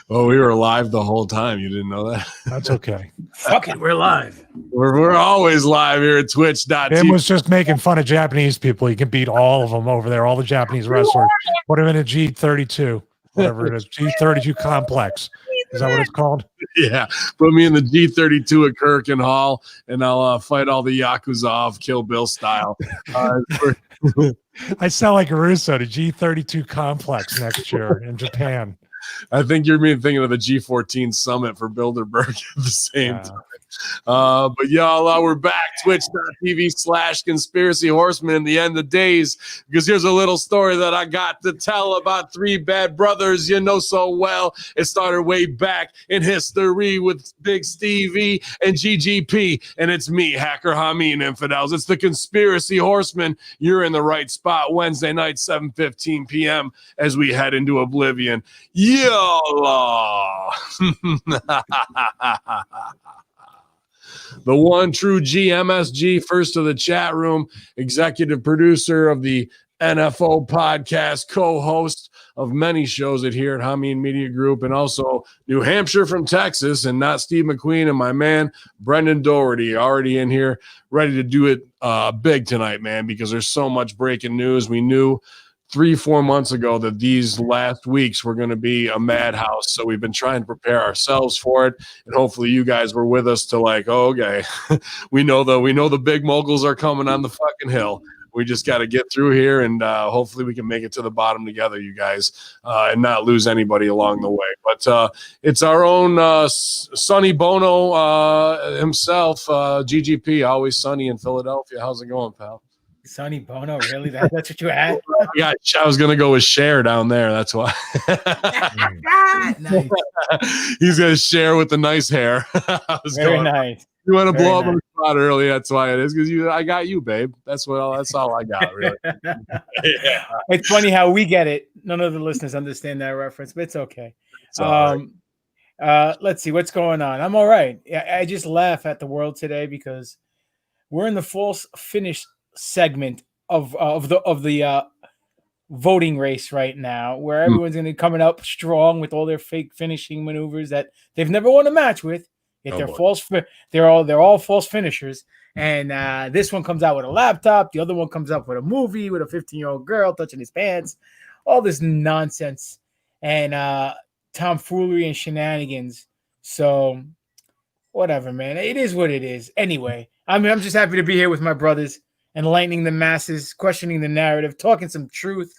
Well, we were live the whole time. You didn't know that? That's okay. Fuck it, we're live. We're always live here at Twitch.tv. Tim was just making fun of Japanese people. He can beat all of them over there, all the Japanese wrestlers. Put him in a G32, whatever it is, G32 complex. Is that what it's called? Yeah, put me in the G32 at Kirk and Hall, and I'll fight all the Yakuza off Kill Bill style. I sound like a Russo, the G32 complex next year in Japan. I think you're thinking of the G14 summit for Bilderberg at the same time. But y'all, we're back. Twitch.tv/conspiracy horsemen in the end of days, because here's a little story that I got to tell about three bad brothers you know so well. It started way back in history with Big Stevie and GGP, and it's me, Hacker Hameen Infidels. It's the conspiracy horsemen. You're in the right spot. Wednesday night, 7:15 p.m. as we head into oblivion. YOLO! The one true GMSG, first of the chat room, executive producer of the NFO podcast, co-host of many shows here at Hameen Media Group, and also New Hampshire from Texas, and not Steve McQueen, and my man, Brendan Doherty, already in here, ready to do it big tonight, man, because there's so much breaking news. We knew 3-4 months ago that these last weeks were going to be a madhouse. So we've been trying to prepare ourselves for it. And hopefully you guys were with us to like, oh, okay, we know the big moguls are coming on the fucking hill. We just got to get through here, and hopefully we can make it to the bottom together, you guys, and not lose anybody along the way. But it's our own Sonny Bono himself, GGP, always sunny in Philadelphia. How's it going, pal? Sonny Bono, really? That's what you had? Yeah, I was gonna go with Cher down there. That's why. Nice. He's gonna share with the nice hair. Very nice. You want to Very blow up nice. on the spot early? That's why it is, because I got you, babe. That's all I got, really. Yeah. It's funny how we get it. None of the listeners understand that reference, but it's okay. It's all right. Let's see what's going on. I'm all right. I just laugh at the world today because we're in the false finish segment of the voting race right now, where everyone's going to be coming up strong with all their fake finishing maneuvers that they've never won a match with. Yet they're all false finishers. And this one comes out with a laptop. The other one comes up with a movie with a 15-year-old girl touching his pants. All this nonsense and tomfoolery and shenanigans. So whatever, man. It is what it is. Anyway, I'm just happy to be here with my brothers, enlightening the masses, questioning the narrative, talking some truth,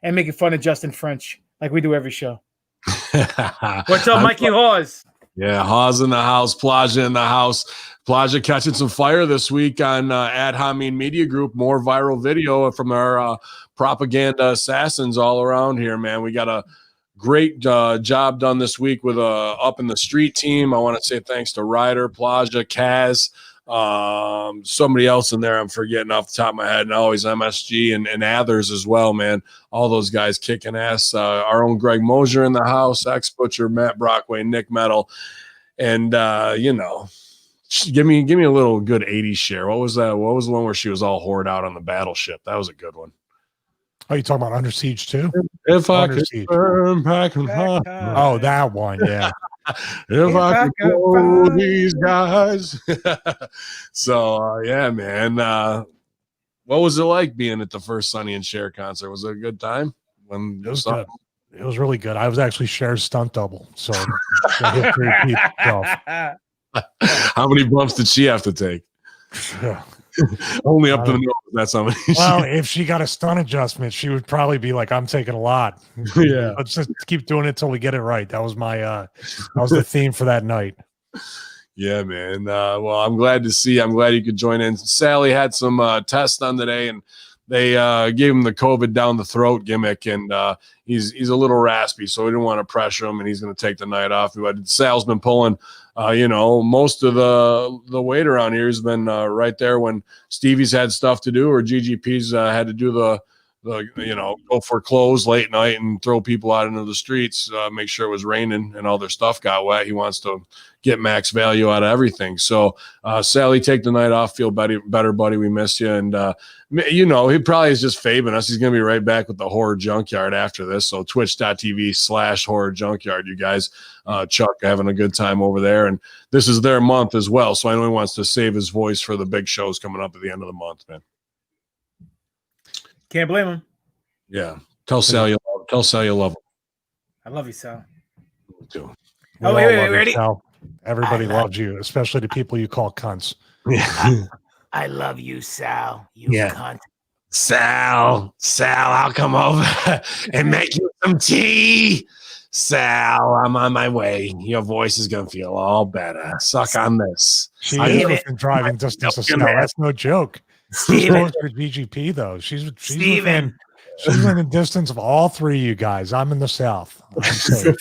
and making fun of Justin French like we do every show. What's up, Mikey Hawes? Yeah, Hawes in the house, Plaja in the house. Plaja catching some fire this week on at Hameen Media Group. More viral video from our propaganda assassins all around here, man. We got a great job done this week with Up in the Street team. I want to say thanks to Ryder, Plaja, Kaz, somebody else in there I'm forgetting off the top of my head, and always MSG and others as well, man. All those guys kicking ass. Our own Greg Mosier in the house, ex-Butcher, Matt Brockway, Nick Metal, and give me a little good 80s share. What was that? What was the one where she was all whored out on the battleship? That was a good one. Oh, you talking about Under Siege too? If I Under could Siege. turn back and Oh, that one, yeah. if I could go these guys. So yeah, man. What was it like being at the first Sonny and Cher concert? Was it a good time? It was good. It was really good. I was actually Cher's stunt double, so I hit 3 people. How many bumps did she have to take? Only up to the nose. That's how many. Well, if she got a stunt adjustment, she would probably be like, "I'm taking a lot." Yeah. Let's just keep doing it till we get it right. That was my that was the theme for that night. Yeah, man. Well, I'm glad to see. I'm glad you could join in. Sally had some tests done today, and they gave him the COVID down the throat gimmick, and he's a little raspy, so we didn't want to pressure him, and he's going to take the night off. But Sal's been pulling, most of the weight around here has been right there when Stevie's had stuff to do, or GGP's had to do go for clothes late night and throw people out into the streets, make sure it was raining and all their stuff got wet. He wants to get max value out of everything. So, Sally, take the night off. Feel better, buddy. We miss you. And, he probably is just fabing us. He's going to be right back with the Horror Junkyard after this. So twitch.tv/Horror Junkyard, you guys. Chuck having a good time over there. And this is their month as well. So I know he wants to save his voice for the big shows coming up at the end of the month, man. Can't blame him. Yeah. Tell Sal you love him. I love you, Sal. Me too. Oh, wait, ready? Sal. Everybody loves you, especially the people you call cunts. Yeah. I love you, Sal. You cunt. Sal, I'll come over and make you some tea. Sal, I'm on my way. Your voice is going to feel all better. Suck on this. She is within driving distance of Sal. That's no joke. She's close to GGP, though. She's within the distance of all three of you guys. I'm in the South. I'm safe.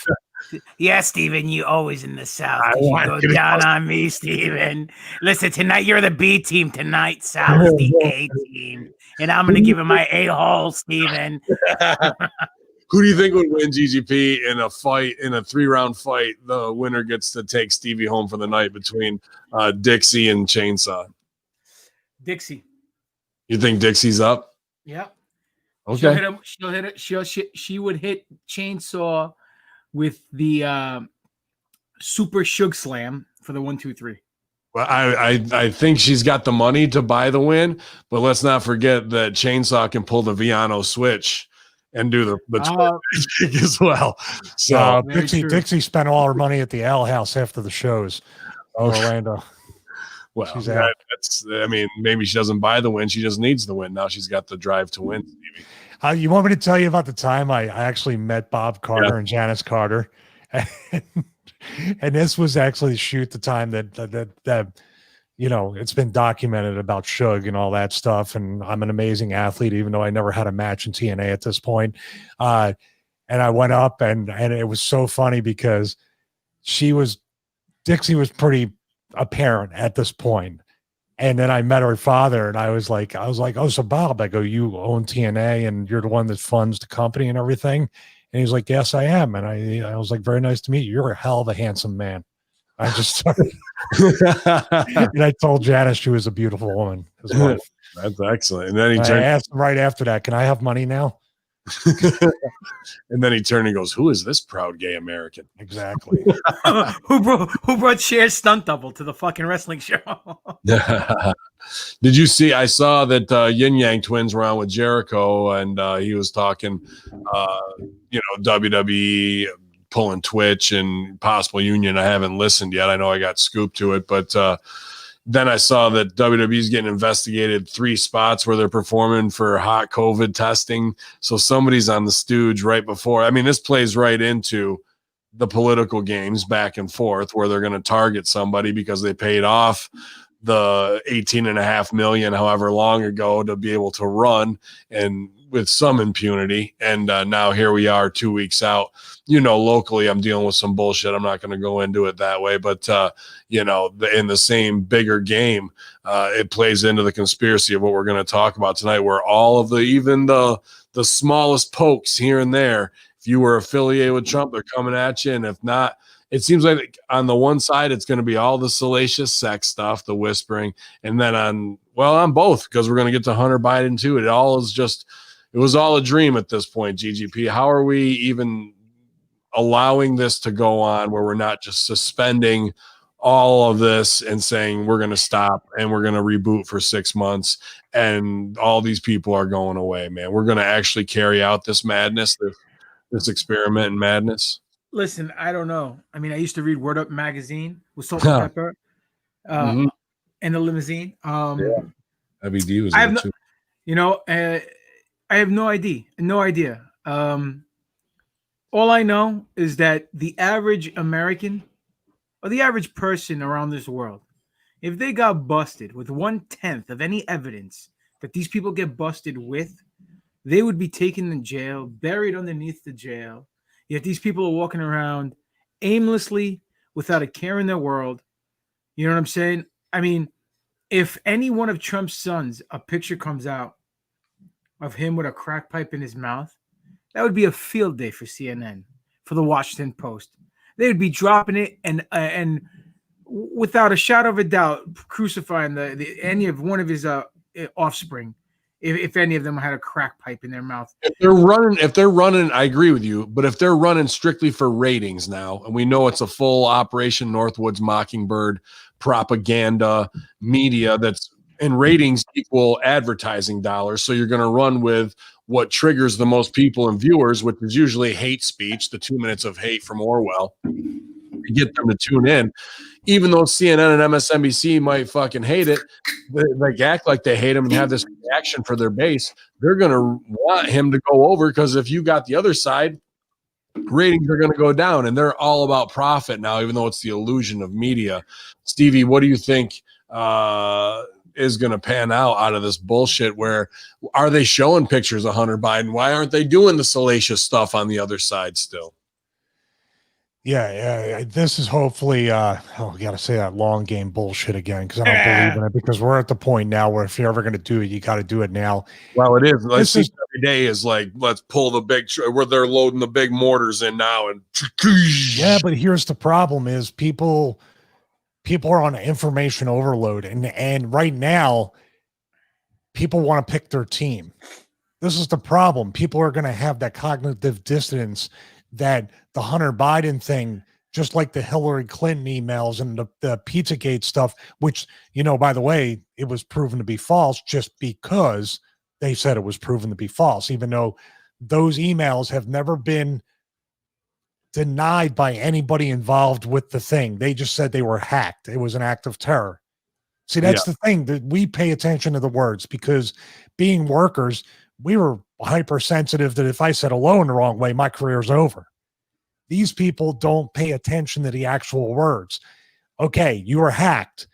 Yeah, Steven, you always in the South. You go down on me, Steven. Listen, tonight you're the B team. Tonight, Sal is the A team. And I'm going to give him my A-hole, Steven. Who do you think would win GGP in a 3-round fight? The winner gets to take Stevie home for the night between Dixie and Chainsaw. Dixie. You think Dixie's up? Yeah. Okay. She'll hit him. She'll hit it. She would hit Chainsaw with the Super Shug Slam for the 1, 2, 3. Well, I think she's got the money to buy the win, but let's not forget that Chainsaw can pull the Viano switch and do the trick as well. So Dixie spent all her money at the Ale House after the shows in Orlando. Well, maybe she doesn't buy the win. She just needs the win. Now she's got the drive to win. You want me to tell you about the time I actually met Bob Carter and Janice Carter? And this was actually the shoot the time that it's been documented about Shug and all that stuff. And I'm an amazing athlete, even though I never had a match in TNA at this point. And I went up and it was so funny because Dixie was pretty apparent at this point. And then I met her father and I was like, oh, so Bob, I go, you own TNA and you're the one that funds the company and everything. And he's like, yes, I am. And I was like, very nice to meet you. You're a hell of a handsome man. I just started. And I told Janice she was a beautiful woman. His wife. That's excellent. And then I asked him right after that, can I have money now? And then he turned and goes, who is this proud gay American? Exactly. who brought Cher's stunt double to the fucking wrestling show? Did you see? I saw that Yin Yang Twins were on with Jericho, and he was talking, WWE pulling Twitch and possible union. I haven't listened yet. I know I got scooped to it, but then I saw that WWE's getting investigated 3 spots where they're performing for hot COVID testing. So somebody's on the stooge right before. I mean, this plays right into the political games back and forth where they're going to target somebody because they paid off the $18.5 million however long ago to be able to run and with some impunity. And now here we are 2 weeks out. Locally I'm dealing with some bullshit. I'm not going to go into it that way, but in the same bigger game, it plays into the conspiracy of what we're going to talk about tonight, where all of even the smallest pokes here and there, if you were affiliated with Trump, they're coming at you. And if not, it seems like on the one side, it's going to be all the salacious sex stuff, the whispering. And then on both, because we're going to get to Hunter Biden too. It was all a dream at this point, GGP. How are we even allowing this to go on where we're not just suspending all of this and saying we're going to stop and we're going to reboot for 6 months and all these people are going away, man? We're going to actually carry out this madness, this experiment in madness. Listen, I don't know. I mean, I used to read Word Up magazine with Salt and Pepper in the limousine. Heavy D was I have no idea. All I know is that the average American or the average person around this world, if they got busted with 1/10 of any evidence that these people get busted with, they would be taken to jail, buried underneath the jail. Yet these people are walking around aimlessly without a care in their world. You know what I'm saying? I mean, if any one of Trump's sons, a picture comes out of him with a crack pipe in his mouth, that would be a field day for CNN, for the Washington Post. They would be dropping it and without a shadow of a doubt, crucifying any of one of his offspring, if any of them had a crack pipe in their mouth. If they're running, I agree with you. But if they're running strictly for ratings now, and we know it's a full Operation Northwoods Mockingbird propaganda media that's in ratings equal advertising dollars, so you're going to run with what triggers the most people and viewers, which is usually hate speech, the 2 minutes of hate from Orwell, to get them to tune in. Even though CNN and MSNBC might fucking hate it, they act like they hate him and have this reaction for their base, they're going to want him to go over, because if you got the other side, ratings are going to go down, and they're all about profit now, even though it's the illusion of media. Stevie, what do you think is going to pan out of this bullshit? Where are they showing pictures of Hunter Biden? Why aren't they doing the salacious stuff on the other side still? Yeah. This is hopefully, we got to say that long game bullshit again, because I don't believe in it, because we're at the point now where if you're ever going to do it, you got to do it now. Well, it is. Every day is like, let's pull the big, where they're loading the big mortars in now. And yeah, but here's the problem is people are on information overload. And right now, people want to pick their team. This is the problem. People are going to have that cognitive dissonance that the Hunter Biden thing, just like the Hillary Clinton emails and the Pizzagate stuff, which, by the way, it was proven to be false just because they said it was proven to be false, even though those emails have never been denied by anybody involved with the thing. They just said they were hacked. It was an act of terror. See, that's the thing, that we pay attention to the words, because being workers, we were hypersensitive that if I said hello in the wrong way, my career's over. These people don't pay attention to the actual words. Okay, you were hacked.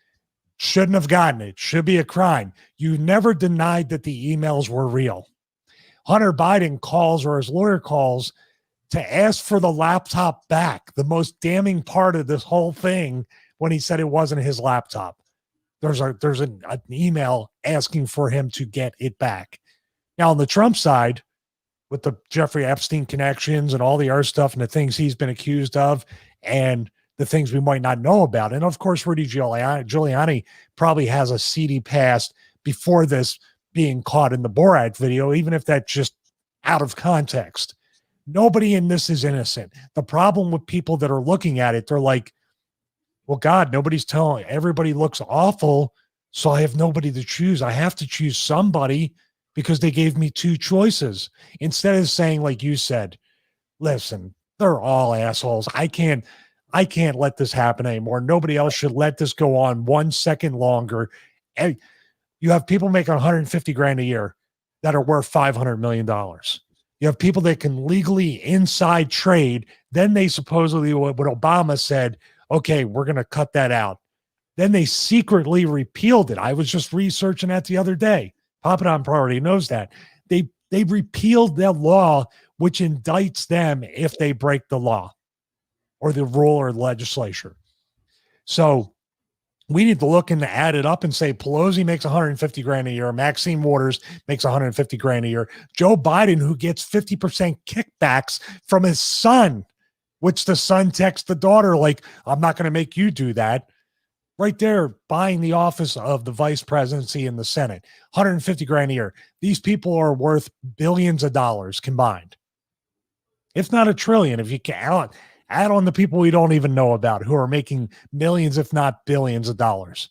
Shouldn't have gotten it. Should be a crime. You never denied that the emails were real. Hunter Biden calls, or his lawyer calls, to ask for the laptop back. The most damning part of this whole thing, when he said it wasn't his laptop. There's an email asking for him to get it back. Now, on the Trump side, with the Jeffrey Epstein connections and all the other stuff and the things he's been accused of and the things we might not know about. And of course, Rudy Giuliani probably has a seedy past before this being caught in the Borat video, even if that's just out of context. Nobody in this is innocent. The problem with people that are looking at it, they're like, well, God, nobody's telling. Everybody looks awful, so I have nobody to choose. I have to choose somebody because they gave me two choices. Instead of saying, like you said, listen, they're all assholes. I can't let this happen anymore. Nobody else should let this go on 1 second longer. And you have people making 150 grand a year that are worth $500 million. You have people that can legally inside trade. Then they supposedly, what Obama said, okay, we're going to cut that out. Then they secretly repealed it. I was just researching that the other day. Papadon already knows that. They repealed the law, which indicts them if they break the law or the rule or legislature. So we need to look and add it up and say Pelosi makes 150 grand a year. Maxine Waters makes 150 grand a year. Joe Biden, who gets 50% kickbacks from his son, which the son texts the daughter like, I'm not going to make you do that. Right there, buying the office of the vice presidency in the Senate, 150 grand a year. These people are worth billions of dollars combined, if not a trillion. If you can add on the people we don't even know about who are making millions, if not billions of dollars.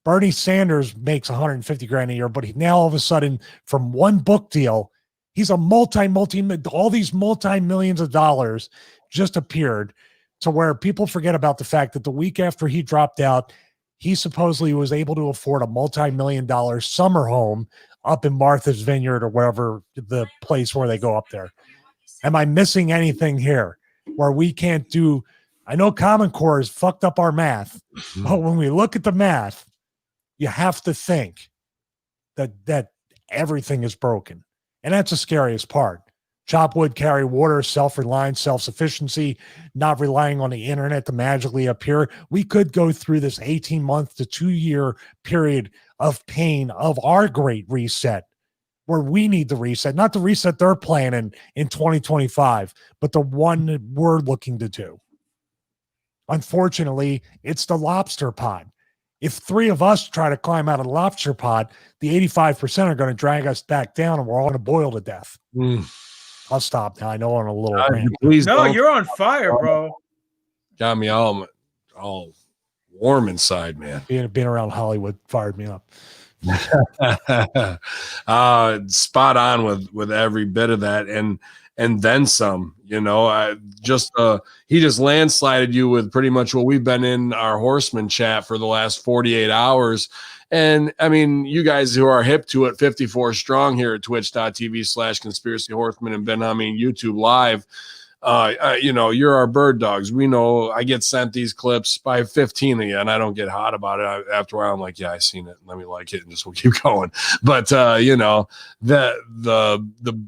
Bernie Sanders makes 150 grand a year, but now all of a sudden, from one book deal, he's a all these multi-millions of dollars just appeared, to where people forget about the fact that the week after he dropped out, he supposedly was able to afford a multi-million-dollar summer home up in Martha's Vineyard or wherever the place where they go up there. Am I missing anything here where we can't do? I know Common Core has fucked up our math, but when we look at the math, you have to think that everything is broken. And that's the scariest part. Chop wood, carry water, self-reliance, self-sufficiency, not relying on the internet to magically appear. We could go through this 18-month to 2-year period of pain of our great reset, where we need the reset, not the reset they're planning in 2025, but the one that we're looking to do. Unfortunately, it's the lobster pod. If 3 of us try to climb out of the lobster pod, the 85% are going to drag us back down and we're all going to boil to death. I'll stop now. I know I'm a little rant. Please No, don't. you're on fire, bro. Got me all warm inside, man. Being around Hollywood fired me up. Spot on with every bit of that, and then some. He just landslided you with pretty much what we've been in our Horsemen chat for the last 48 hours. And I mean, you guys who are hip to it, 54 strong here at twitch.tv/conspiracy horsemen and Ben Hameen YouTube live. You're our bird dogs. We know I get sent these clips by 15 of you, and I don't get hot about it. After a while, I'm like, yeah, I seen it. Let me like it, and just we'll keep going. But the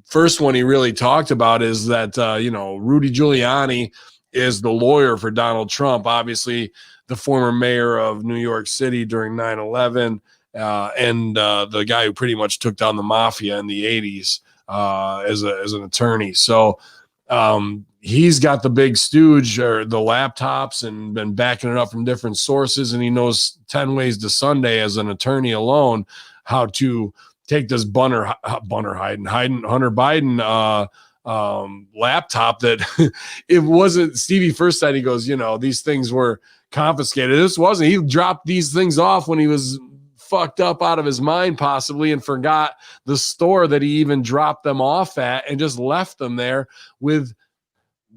first one he really talked about is that Rudy Giuliani is the lawyer for Donald Trump. Obviously, the former mayor of New York City during 9/11, and the guy who pretty much took down the mafia in the 80s as an attorney. So. He's got the big stooge or the laptops and been backing it up from different sources. And he knows 10 ways to Sunday as an attorney alone, how to take this Hunter Biden laptop that it wasn't. Stevie first said, he goes, these things were confiscated. This wasn't. He dropped these things off when he was fucked up out of his mind possibly and forgot the store that he even dropped them off at and just left them there with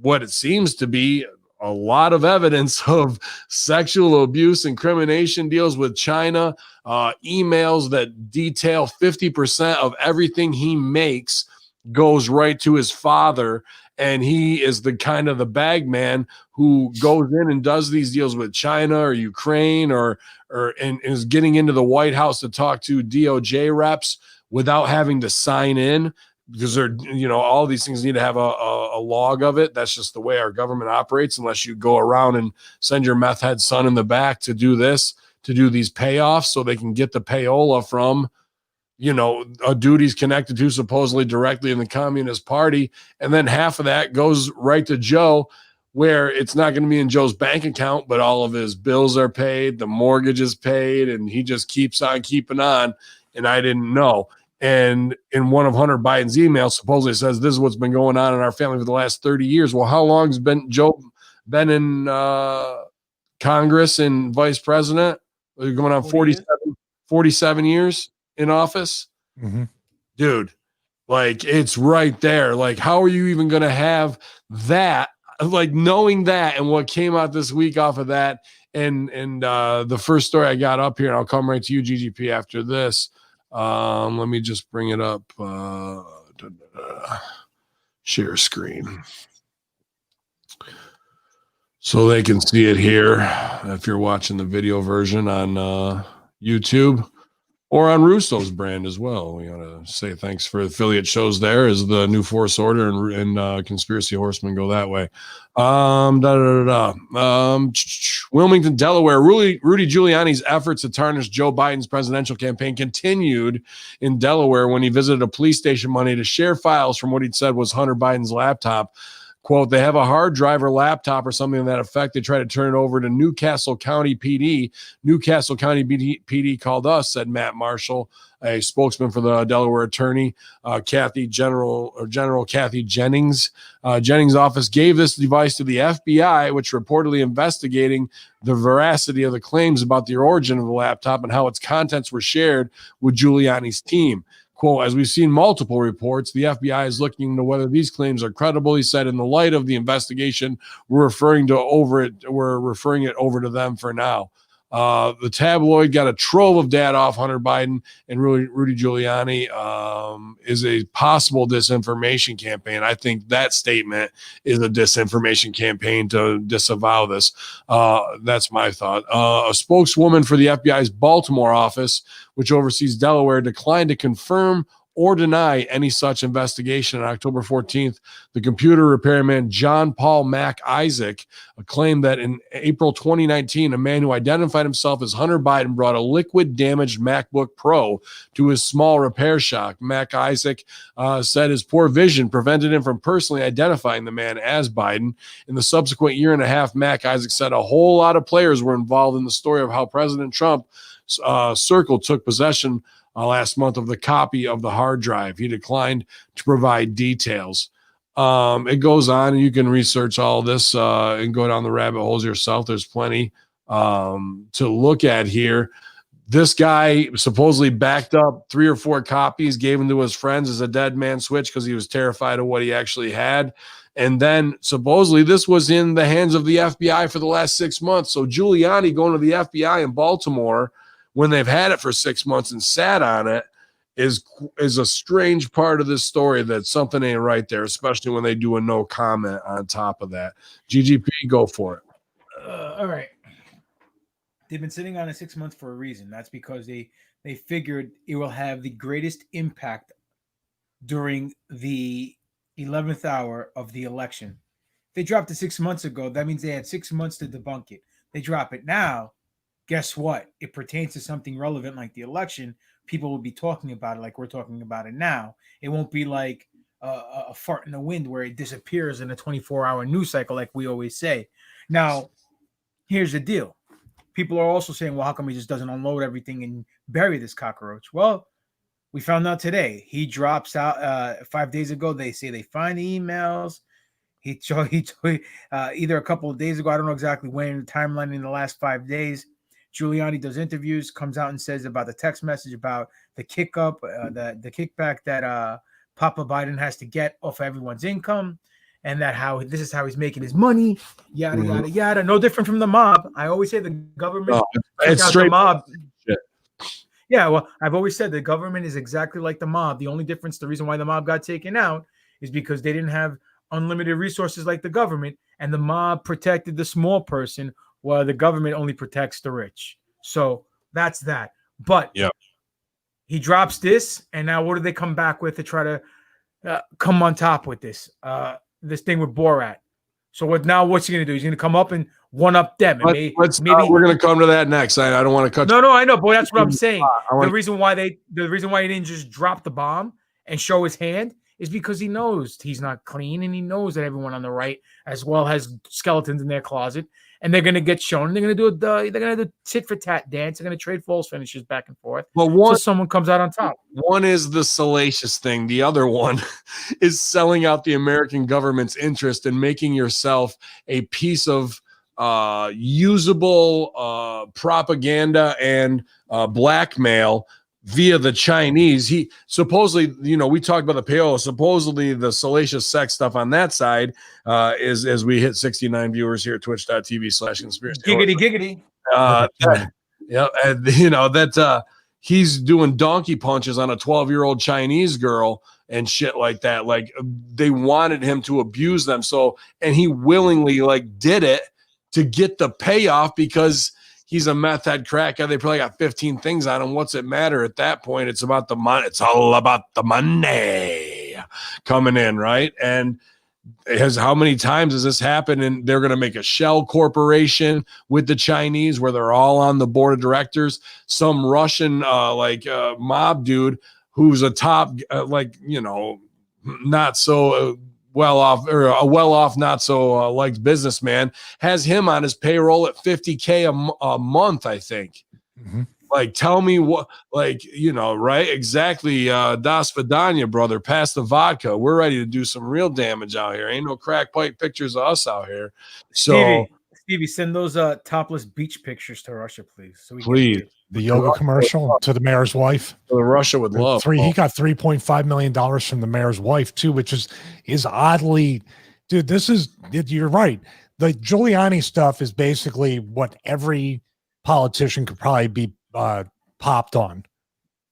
what it seems to be a lot of evidence of sexual abuse, incrimination deals with China, emails that detail 50% of everything he makes goes right to his father. And he is the kind of the bag man who goes in and does these deals with China or Ukraine and is getting into the White House to talk to DOJ reps without having to sign in because they're, all these things need to have a log of it. That's just the way our government operates, unless you go around and send your meth head son in the back to do this, to do these payoffs so they can get the payola from, a duties connected to supposedly directly in the Communist Party. And then half of that goes right to Joe, where it's not going to be in Joe's bank account, but all of his bills are paid, the mortgage is paid, and he just keeps on keeping on. And I didn't know. And in one of Hunter Biden's emails, supposedly says, this is what's been going on in our family for the last 30 years. Well, how long has Joe been in Congress and vice president? Going on 47 years in office. Mm-hmm. Dude, like, it's right there. Like, how are you even going to have that? Like, knowing that and what came out this week off of that. And the first story I got up here, and I'll come right to you, GGP, after this. Let me just bring it up. Share screen so they can see it here if you're watching the video version on YouTube or on Russo's brand as well. We gotta say thanks for affiliate shows there as the New Force Order and Conspiracy Horsemen go that way. Wilmington, Delaware. Rudy Giuliani's efforts to tarnish Joe Biden's presidential campaign continued in Delaware when he visited a police station Monday to share files from what he'd said was Hunter Biden's laptop. Quote, they have a hard drive or laptop or something to that effect. They try to turn it over to Newcastle County PD. Newcastle County PD called us, said Matt Marshall, a spokesman for the Delaware attorney, General Kathy Jennings. Jennings' office gave this device to the FBI, which reportedly investigating the veracity of the claims about the origin of the laptop and how its contents were shared with Giuliani's team. Quote, as we've seen multiple reports, the FBI is looking into whether these claims are credible. He said, in the light of the investigation, we're referring it over to them for now. The tabloid got a trove of data off Hunter Biden and Rudy Giuliani is a possible disinformation campaign. I think that statement is a disinformation campaign to disavow this. That's my thought. A spokeswoman for the FBI's Baltimore office, which oversees Delaware, declined to confirm or deny any such investigation. On October 14th, the computer repairman John Paul Mac Isaac claimed that in April 2019, a man who identified himself as Hunter Biden brought a liquid damaged MacBook Pro to his small repair shop. Mac Isaac said his poor vision prevented him from personally identifying the man as Biden. In the subsequent year and a half, Mac Isaac said a whole lot of players were involved in the story of how President Trump Circle took possession last month of the copy of the hard drive. He declined to provide details. It goes on, and you can research all this and go down the rabbit holes yourself. There's plenty to look at here. This guy supposedly backed up 3 or 4 copies, gave them to his friends as a dead man switch because he was terrified of what he actually had. And then supposedly this was in the hands of the FBI for the last 6 months. So Giuliani going to the FBI in Baltimore when they've had it for 6 months and sat on it is a strange part of this story that something ain't right there, especially when they do a no comment on top of that. GGP, go for it. All right. They've been sitting on it 6 months for a reason. That's because they figured it will have the greatest impact during the 11th hour of the election. They dropped it 6 months ago. That means they had 6 months to debunk it. They drop it now. Guess what? It pertains to something relevant like the election. People will be talking about it like we're talking about it now. It won't be like a fart in the wind where it disappears in a 24-hour news cycle like we always say. Now, here's the deal. People are also saying, well, how come he just doesn't unload everything and bury this cockroach? Well, we found out today. He drops out 5 days ago. They say they find the emails. He either a couple of days ago. I don't know exactly when in the timeline in the last 5 days. Giuliani does interviews, comes out and says about the text message about the the kickback that Papa Biden has to get off everyone's income, and that this is how he's making his money, yada, yada, yada. No different from the mob. I always say the government it's straight the mob. Shit. Yeah, well, I've always said the government is exactly like the mob. The only difference, the reason why the mob got taken out is because they didn't have unlimited resources like the government, and the mob protected the small person while the government only protects the rich. So that's that. But he drops this, and now what do they come back with to try to come on top with this? This thing with Borat. So what's he going to do? He's going to come up and one-up them. And maybe we're going to come to that next. I don't want to cut. No, I know, but that's what I'm saying. The reason why he didn't just drop the bomb and show his hand is because he knows he's not clean, and he knows that everyone on the right as well has skeletons in their closet, and they're going to get shown. They're going to do tit for tat dance. They're going to trade false finishes back and forth. Well, so someone comes out on top. One is the salacious thing. The other one is selling out the American government's interest and making yourself a piece of usable propaganda and blackmail via the Chinese. He supposedly, we talked about the payola. Supposedly the salacious sex stuff on that side is, as we hit 69 viewers here at twitch.tv/conspiracy. Giggity. He's doing donkey punches on a 12-year-old Chinese girl and shit like that. Like, they wanted him to abuse them. So, and he willingly did it to get the payoff because he's a meth head crack guy. They probably got 15 things on him. What's it matter at that point? It's about the money. It's all about the money coming in, right? And how many times has this happened? And they're going to make a shell corporation with the Chinese where they're all on the board of directors. Some Russian mob dude who's a top not so well-off, or a well-off, not so liked businessman, has him on his payroll at $50K a month, I think. Mm-hmm. Tell me what, right? Exactly. Das Vidania, brother. Pass the vodka. We're ready to do some real damage out here. Ain't no crack pipe pictures of us out here. So, Stevie, send those topless beach pictures to Russia, please. So please. The yoga commercial to the mayor's wife. Russia would love. He got $3.5 million from the mayor's wife too, which is oddly, dude. You're right. The Giuliani stuff is basically what every politician could probably be popped on.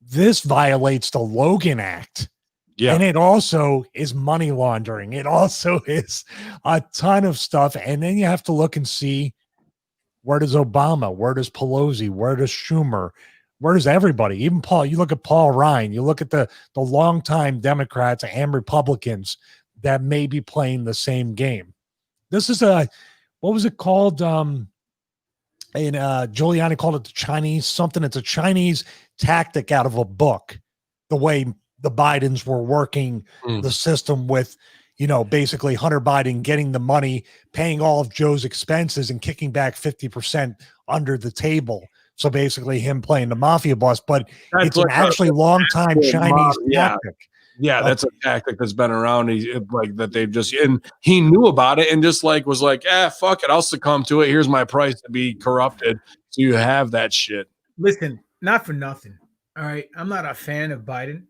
This violates the Logan Act. Yeah. And it also is money laundering. It also is a ton of stuff. And then you have to look and see, where does Obama, where does Pelosi, where does Schumer, Where's everybody? Even Paul, you look at Paul Ryan, you look at the longtime Democrats and Republicans that may be playing the same game. This is what was it called? Giuliani called it the Chinese something. It's a Chinese tactic out of a book, the way the Bidens were working the system with, basically Hunter Biden getting the money, paying all of Joe's expenses and kicking back 50% under the table. So basically him playing the mafia boss, but it's an actually long time Chinese tactic. Yeah, that's a tactic that's been around. That they've and he knew about it and just was like, fuck it, I'll succumb to it. Here's my price to be corrupted. So you have that shit. Listen, not for nothing. All right, I'm not a fan of Biden,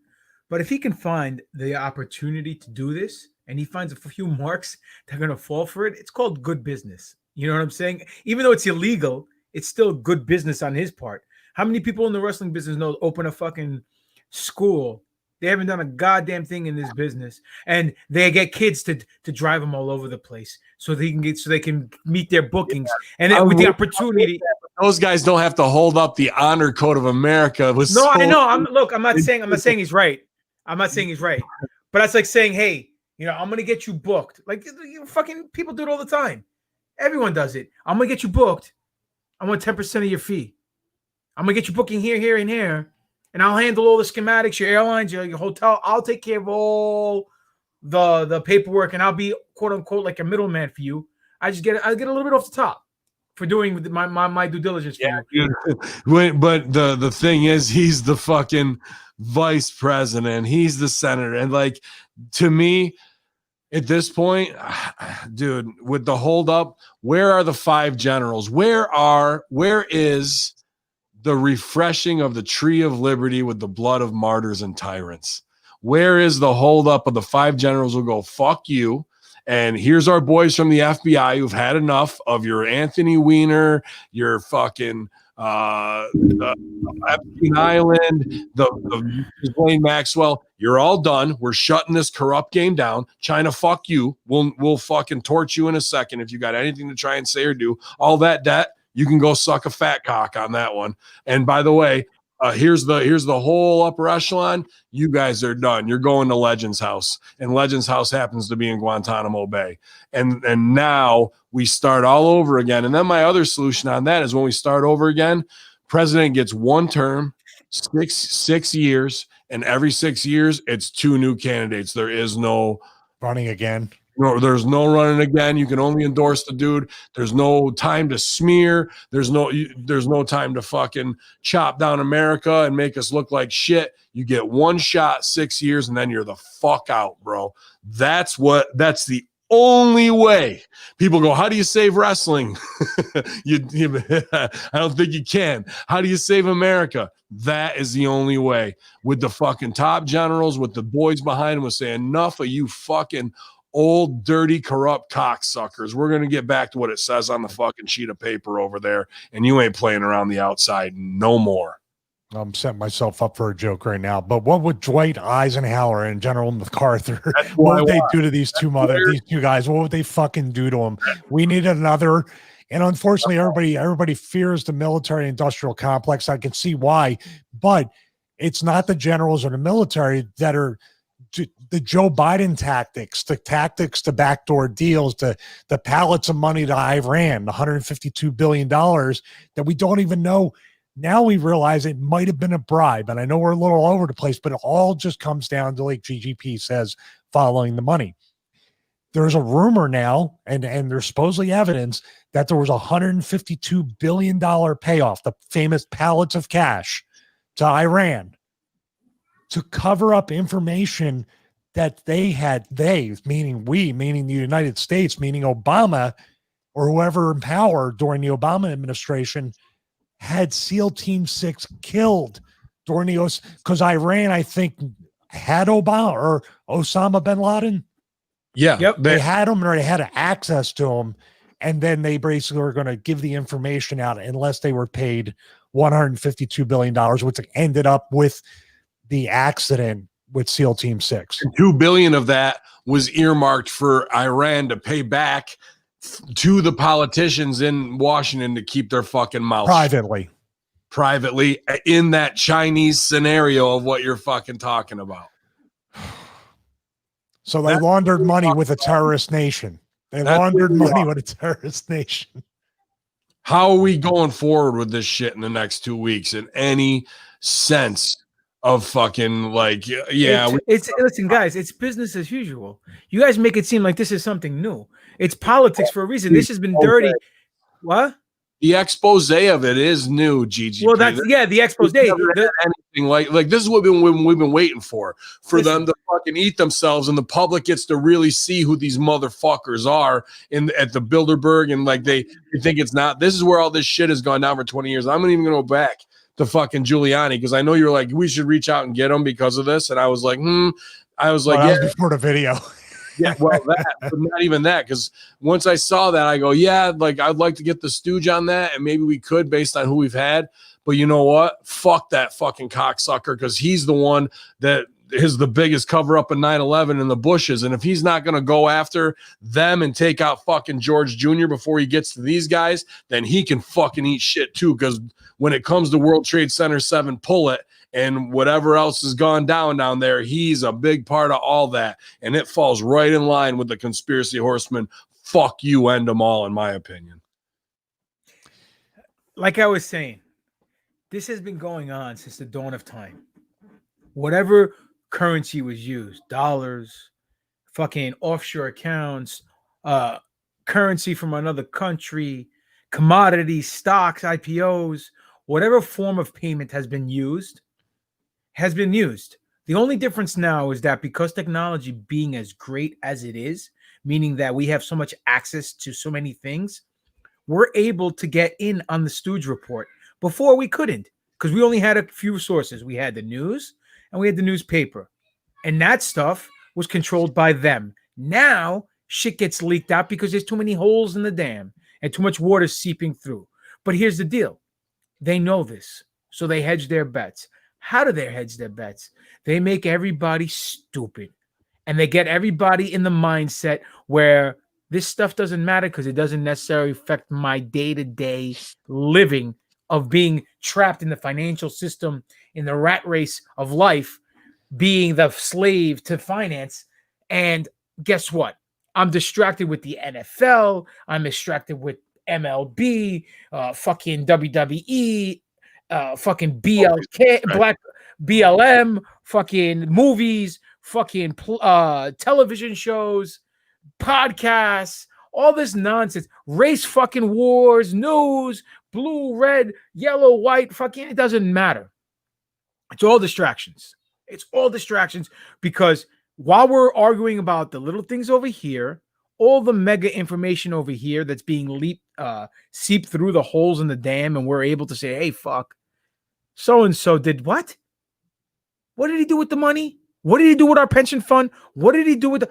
but if he can find the opportunity to do this and he finds a few marks that are going to fall for it, it's called good business. You know what I'm saying? Even though it's illegal, it's still good business on his part. How many people in the wrestling business know open a fucking school? They haven't done a goddamn thing in this business, and they get kids to drive them all over the place so they can meet their bookings. And then with the opportunity, those guys don't have to hold up the honor code of America. I know. I'm not saying he's right. I'm not saying he's right, but that's like saying, hey, I'm gonna get you booked. Like fucking people do it all the time. Everyone does it. I'm gonna get you booked. I want 10% of your fee. I'm gonna get you booking here, and here, and I'll handle all the schematics, your airlines, your hotel. I'll take care of all the paperwork, and I'll be quote unquote like a middleman for you. I get a little bit off the top for doing my due diligence. Yeah, but the thing is, he's the fucking vice president. He's the senator, and to me, at this point, dude, with the holdup, where are the 5 generals? Where is the refreshing of the tree of liberty with the blood of martyrs and tyrants? Where is the holdup of the 5 generals who go, fuck you? And here's our boys from the FBI who've had enough of your Anthony Weiner, your fucking Epstein Island, the Ghislaine Maxwell. You're all done. We're shutting this corrupt game down. China, fuck you. We'll fucking torch you in a second if you got anything to try and say or do. All that debt, you can go suck a fat cock on that one. And by the way, here's the whole upper echelon. You guys are done. You're going to Legends House, and Legends House happens to be in Guantanamo Bay. And now we start all over again. And then my other solution on that is when we start over again, president gets 1 term, 6 years, and every 6 years it's 2 new candidates. There is no running again. No, there's no running again. You can only endorse the dude. There's no time to smear. There's no time to fucking chop down America and make us look like shit. You get 1 shot, 6 years, and then you're the fuck out, bro. That's the only way. People go, how do you save wrestling? I don't think you can. How do you save America? That is the only way. With the fucking top generals, with the boys behind them, saying enough of you fucking old, dirty, corrupt cocksuckers. We're going to get back to what it says on the fucking sheet of paper over there, and you ain't playing around the outside no more. I'm setting myself up for a joke right now, but what would Dwight Eisenhower and General MacArthur, what would they do to these two guys? What would they fucking do to them? We need another, and unfortunately, everybody fears the military industrial complex. I can see why, but it's not the generals or the military that are the Joe Biden tactics, the tactics to backdoor deals, the pallets of money to Iran, the $152 billion that we don't even know. Now we realize it might have been a bribe. And I know we're a little all over the place, but it all just comes down to, like GGP says, following the money. There's a rumor now, and there's supposedly evidence that there was a $152 billion payoff, the famous pallets of cash, to Iran to cover up information that meaning the United States, meaning Obama or whoever in power during the Obama administration, had SEAL Team 6 killed during because Iran, I think, had Obama or Osama bin Laden. Yeah. Yep. They had him, or they had access to him. And then they basically were going to give the information out unless they were paid $152 billion, which ended up with the accident with SEAL Team 6. $2 billion of that was earmarked for Iran to pay back to the politicians in Washington to keep their fucking mouth privately. privately in that Chinese scenario of what you're fucking talking about. So they laundered money with a terrorist nation. They laundered money with a terrorist nation. How are we going forward with this shit in the next 2 weeks in any sense of fucking like, listen, guys, it's business as usual. You guys make it seem like this is something new. It's politics for a reason. This has been dirty. What? The expose of it is new, GGP. Well, the expose. Anything like this is what we've been waiting for them to fucking eat themselves, and the public gets to really see who these motherfuckers are at the Bilderberg, and like they think it's not. This is where all this shit has gone down for 20 years. I'm not even gonna go back to fucking Giuliani because I know you're like, we should reach out and get him because of this, and I was like, that was before the video. Yeah, well, but not even that, because once I saw that, I go, yeah, like I'd like to get the stooge on that, and maybe we could based on who we've had. But you know what? Fuck that fucking cocksucker, because he's the one that is the biggest cover up in 9/11 in the bushes. And if he's not going to go after them and take out fucking George Jr. before he gets to these guys, then he can fucking eat shit too. Because when it comes to World Trade Center 7, pull it. And whatever else has gone down there, he's a big part of all that. And it falls right in line with the conspiracy horsemen. Fuck you, end them all, in my opinion. Like I was saying, this has been going on since the dawn of time. Whatever currency was used, dollars, fucking offshore accounts, currency from another country, commodities, stocks, IPOs, whatever form of payment has been used. The only difference now is that because technology being as great as it is, meaning that we have so much access to so many things, we're able to get in on the stooge report. Before we couldn't, because we only had a few sources. We had the news and we had the newspaper, and that stuff was controlled by them. Now shit gets leaked out because there's too many holes in the dam and too much water seeping through. But here's the deal. They know this, so they hedge their bets. How do they hedge their bets? They make everybody stupid, and they get everybody in the mindset where this stuff doesn't matter because it doesn't necessarily affect my day-to-day living of being trapped in the financial system, in the rat race of life, being the slave to finance. And guess what? I'm distracted with the NFL. I'm distracted with MLB, fucking WWE, fucking BLK, Black BLM, fucking movies, fucking television shows, podcasts, all this nonsense, race fucking wars, news, blue, red, yellow, white, fucking, it doesn't matter. It's all distractions. It's all distractions because while we're arguing about the little things over here, all the mega information over here that's being seeped through the holes in the dam, and we're able to say, hey, fuck, so-and-so did what? What did he do with the money? What did he do with our pension fund? What did he do with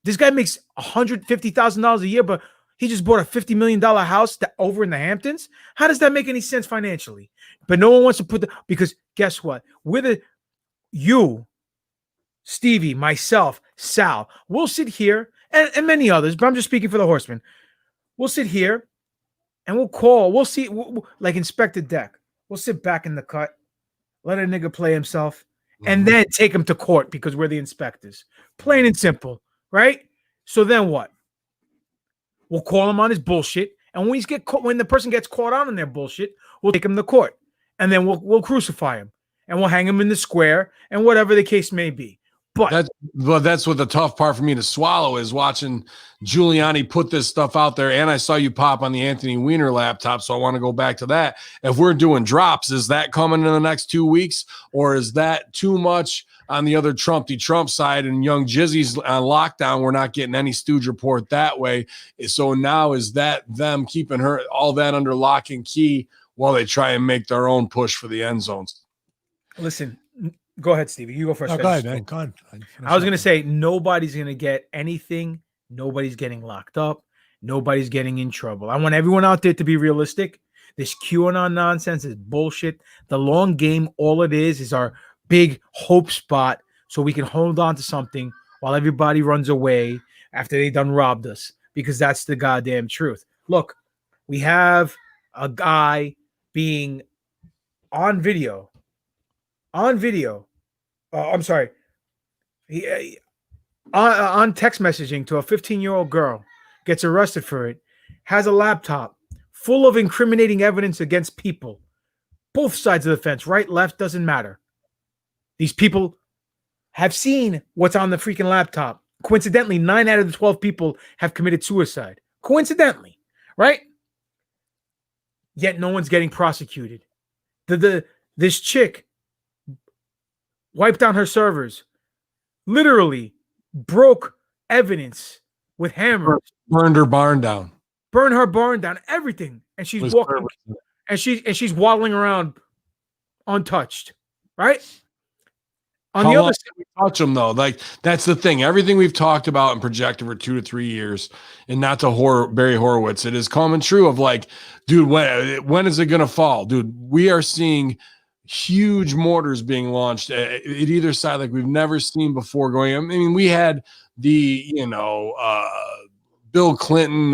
this guy makes $150,000 a year, but he just bought a $50 million house over in the Hamptons? How does that make any sense financially? But no one wants to because guess what? You, Stevie, myself, Sal, we'll sit here, and many others, but I'm just speaking for the Horsemen. We'll sit here and we'll see, like Inspector Deck. We'll sit back in the cut, let a nigga play himself, and then take him to court because we're the inspectors. Plain and simple, right? So then what? We'll call him on his bullshit, and when the person gets caught on their bullshit, we'll take him to court, and then we'll crucify him, and we'll hang him in the square, and whatever the case may be. But that's what the tough part for me to swallow is watching Giuliani put this stuff out there. And I saw you pop on the Anthony Weiner laptop, so I want to go back to that. If we're doing drops, is that coming in the next 2 weeks, or is that too much on the other Trump side and young Jizzy's on lockdown? We're not getting any stooge report that way. So now is that them keeping all that under lock and key while they try and make their own push for the end zones? Listen. Go ahead, Stevie. You go first. No, go ahead, man. Go ahead. I was going to say, nobody's going to get anything. Nobody's getting locked up. Nobody's getting in trouble. I want everyone out there to be realistic. This QAnon nonsense is bullshit. The long game, all it is our big hope spot so we can hold on to something while everybody runs away after they done robbed us, because that's the goddamn truth. Look, we have a guy being on video. I'm sorry. On text messaging to a 15-year-old girl, gets arrested for it, has a laptop full of incriminating evidence against people. Both sides of the fence, right, left, doesn't matter. These people have seen what's on the freaking laptop. Coincidentally, 9 out of the 12 people have committed suicide. Coincidentally, right? Yet no one's getting prosecuted. This chick wiped down her servers, literally broke evidence with hammers, burned her barn down, everything, and she's walking, and she's waddling around untouched, right? On the other side, we touch them though. Like that's the thing. Everything we've talked about and projected for 2 to 3 years, and not to Barry Horowitz, it is common true of like, dude, when is it gonna fall, dude? We are seeing huge mortars being launched at either side like we've never seen before. Going, I mean, we had the Bill Clinton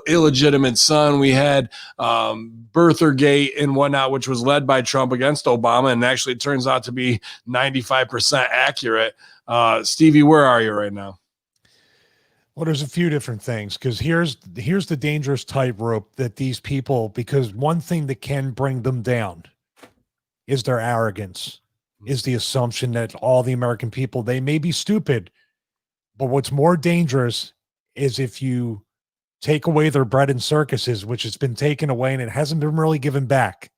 illegitimate son. We had Birthergate and whatnot, which was led by Trump against Obama, and actually it turns out to be 95% accurate. Stevie, where are you right now? Well, there's a few different things, because here's the dangerous tightrope that these people, because one thing that can bring them down is their arrogance, is the assumption that all the American people, they may be stupid, but what's more dangerous is if you take away their bread and circuses, which has been taken away and it hasn't been really given back.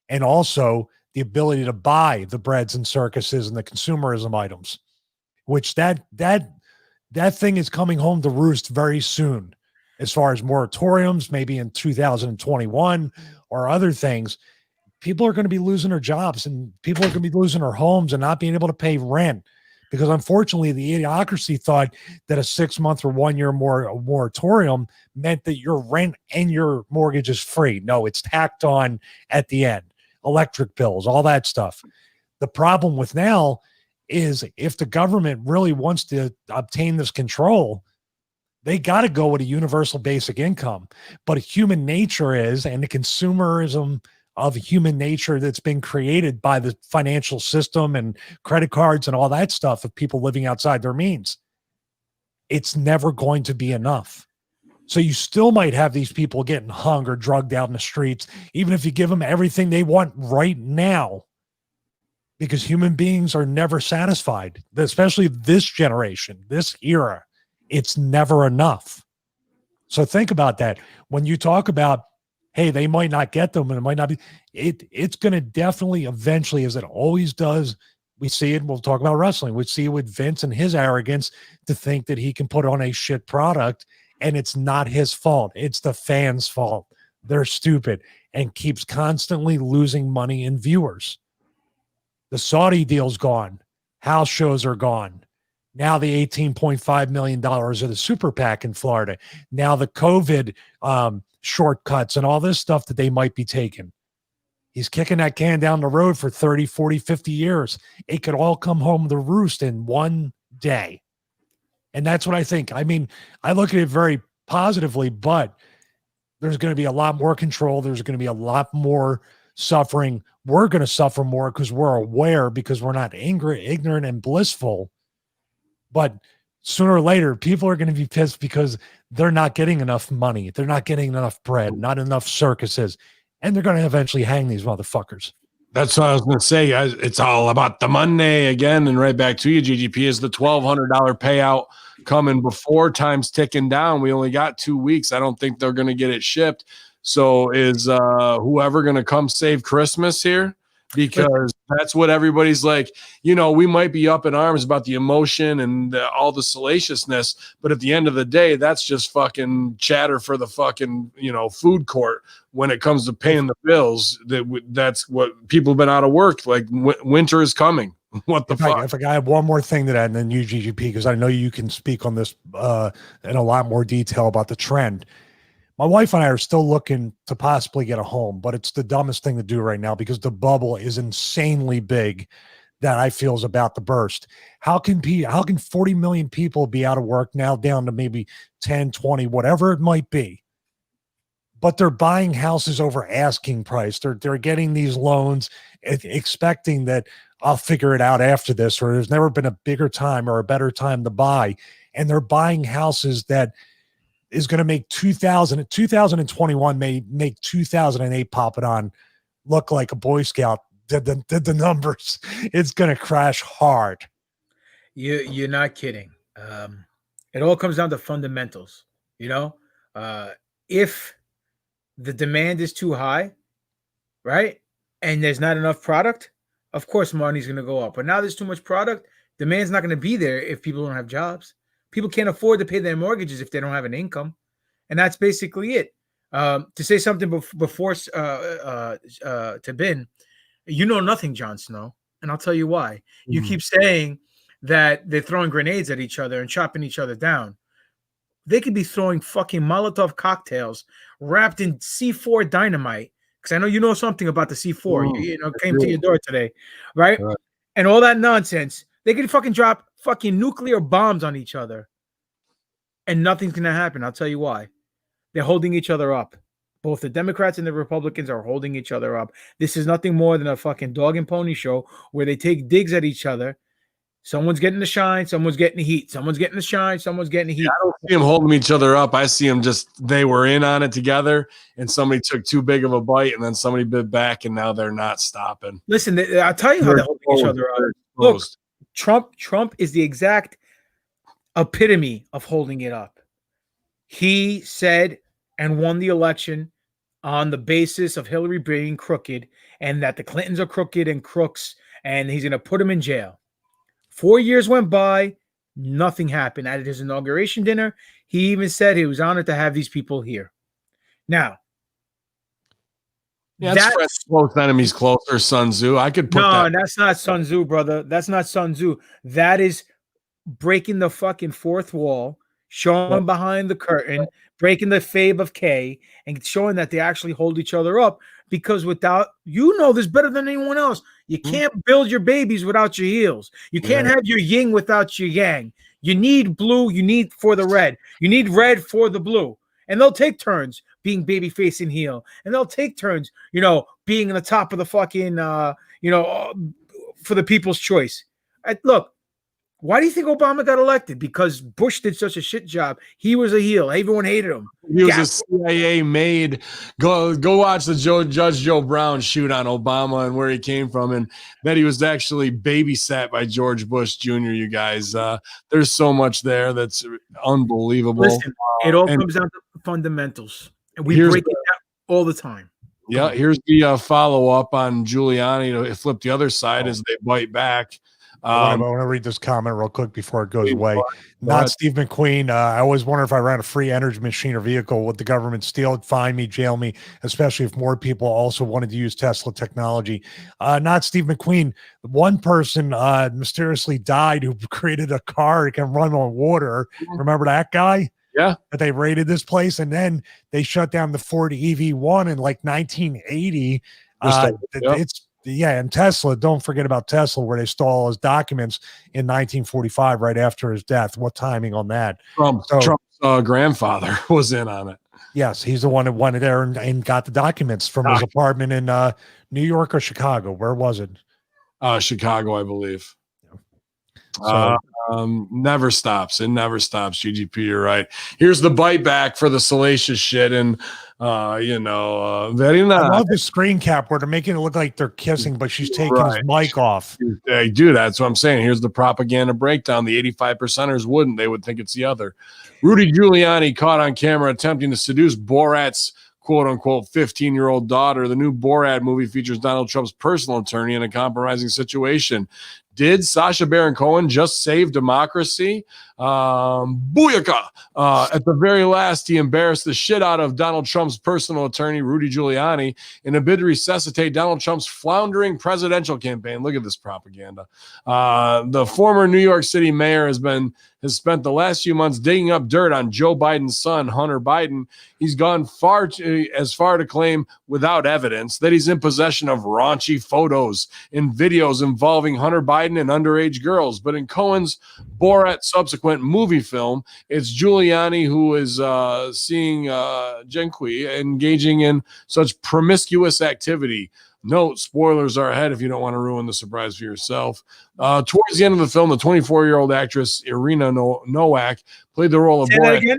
And also the ability to buy the breads and circuses and the consumerism items, which that thing is coming home to roost very soon, as far as moratoriums, maybe in 2021 or other things. People are going to be losing their jobs, and people are going to be losing their homes and not being able to pay rent. Because unfortunately, the idiocracy thought that a 6-month or 1 year moratorium meant that your rent and your mortgage is free. No, it's tacked on at the end. Electric bills, all that stuff. The problem with now is if the government really wants to obtain this control, they got to go with a universal basic income. But human nature is, and the consumerism of human nature that's been created by the financial system and credit cards and all that stuff of people living outside their means, it's never going to be enough. So you still might have these people getting hung or drugged out in the streets, even if you give them everything they want right now, because human beings are never satisfied, especially this generation, this era. It's never enough. So think about that. When you talk about, hey, they might not get them, and it might not be, it's going to definitely eventually, as it always does, we see it, we'll talk about wrestling, we see it with Vince and his arrogance to think that he can put on a shit product, and it's not his fault. It's the fans' fault. They're stupid, and keeps constantly losing money in viewers. The Saudi deal's gone. House shows are gone. Now the $18.5 million of the super PAC in Florida. Now the COVID shortcuts and all this stuff that they might be taking. He's kicking that can down the road for 30, 40, 50 years. It could all come home to roost in one day. And that's what I think. I mean, I look at it very positively, but there's going to be a lot more control. There's going to be a lot more suffering. We're going to suffer more because we're aware, because we're not angry, ignorant, and blissful. But sooner or later, people are going to be pissed because they're not getting enough money. They're not getting enough bread, not enough circuses. And they're going to eventually hang these motherfuckers. That's what I was going to say, guys. It's all about the money again. And right back to you, GGP, is the $1,200 payout coming before time's ticking down. We only got 2 weeks. I don't think they're going to get it shipped. So is whoever going to come save Christmas here? Because that's what everybody's like, we might be up in arms about the emotion and all the salaciousness, but at the end of the day, that's just fucking chatter for the fucking, food court when it comes to paying the bills. That's what people have been out of work. Like winter is coming. What the fuck? If I have one more thing to add, and then you, GGP, because I know you can speak on this in a lot more detail about the trend. My wife and I are still looking to possibly get a home, but it's the dumbest thing to do right now because the bubble is insanely big that I feel is about to burst. How can 40 million people be out of work now down to maybe 10, 20, whatever it might be? but they're buying houses over asking price. They're getting these loans expecting that I'll figure it out after this, or there's never been a bigger time or a better time to buy. And they're buying houses that is going to make 2021 may make 2008 Pop It On look like a Boy Scout did the numbers. It's going to crash hard. You're not kidding. It all comes down to fundamentals. If the demand is too high, right, and there's not enough product, of course money's going to go up. But now there's too much product, demand's not going to be there if people don't have jobs. People can't afford to pay their mortgages if they don't have an income, and that's basically it. To say something before to Ben, you know nothing, Jon Snow, and I'll tell you why. You keep saying that they're throwing grenades at each other and chopping each other down. They could be throwing fucking Molotov cocktails wrapped in C4 dynamite, because I know you know something about the C4. Came to your door today, right? And all that nonsense. They could fucking drop fucking nuclear bombs on each other, and nothing's gonna happen. I'll tell you why. They're holding each other up. Both the Democrats and the Republicans are holding each other up. This is nothing more than a fucking dog and pony show where they take digs at each other. Someone's getting the shine, someone's getting the heat. Someone's getting the shine, someone's getting the heat. I don't see them holding each other up. I see them they were in on it together, and somebody took too big of a bite, and then somebody bit back, and now they're not stopping. Listen, I'll tell you how they're holding each other up. Look, Trump is the exact epitome of holding it up. He said and won the election on the basis of Hillary being crooked, and that the Clintons are crooked and crooks, and he's going to put them in jail. 4 years went by, nothing happened. At his inauguration dinner, he even said he was honored to have these people here. Now, that's close enemies closer, Sun Tzu. I could put that. No, that's not Sun Tzu, brother. That's not Sun Tzu. That is breaking the fucking fourth wall, showing behind the curtain, breaking the fabe of K, and showing that they actually hold each other up. Because without, this better than anyone else. You can't build your babies without your heels. You can't have your yin without your yang. You need blue, you need for the red. You need red for the blue. And they'll take turns being baby face and heel. And they'll take turns, being in the top of the fucking, for the people's choice. Look, why do you think Obama got elected? Because Bush did such a shit job. He was a heel. Everyone hated him. He was a CIA made. Go watch the Judge Joe Brown shoot on Obama and where he came from, and that he was actually babysat by George Bush Jr. You guys, there's so much there that's unbelievable. Listen, it all comes down to fundamentals, and we break it down all the time. Yeah, here's the follow up on Giuliani to flip the other side as they bite back. I want to read this comment real quick before it goes away. Not Steve McQueen. I always wonder if I ran a free energy machine or vehicle, would the government steal it, fine me, jail me, especially if more people also wanted to use Tesla technology. Not Steve McQueen. One person mysteriously died who created a car that can run on water. Remember that guy? Yeah. But they raided this place, and then they shut down the Ford EV1 in like 1980. And Tesla, don't forget about Tesla, where they stole all his documents in 1945, right after his death. What timing on that? Trump's grandfather was in on it. Yes, he's the one that went there and got the documents from his apartment in New York or Chicago. Where was it? Chicago, I believe. So, never stops. It never stops. GGP, you're right. Here's the bite back for the salacious shit. And, very nice. I love the screen cap where they're making it look like they're kissing, but she's taking his mic off. They do. That's what I'm saying. Here's the propaganda breakdown. The 85%ers wouldn't. They would think it's the other. Rudy Giuliani caught on camera attempting to seduce Borat's quote-unquote 15-year-old daughter. The new Borat movie features Donald Trump's personal attorney in a compromising situation. Did Sacha Baron Cohen just save democracy? Booyaka! At the very last, he embarrassed the shit out of Donald Trump's personal attorney, Rudy Giuliani, in a bid to resuscitate Donald Trump's floundering presidential campaign. Look at this propaganda. The former New York City mayor has spent the last few months digging up dirt on Joe Biden's son, Hunter Biden. He's gone as far to claim, without evidence, that he's in possession of raunchy photos and videos involving Hunter Biden and underage girls. But in Cohen's Borat subsequent went movie film. It's Giuliani who is seeing Genqui engaging in such promiscuous activity. Note, spoilers are ahead if you don't want to ruin the surprise for yourself. Towards the end of the film, the 24-year-old actress Irina Nowak played the role of Borat.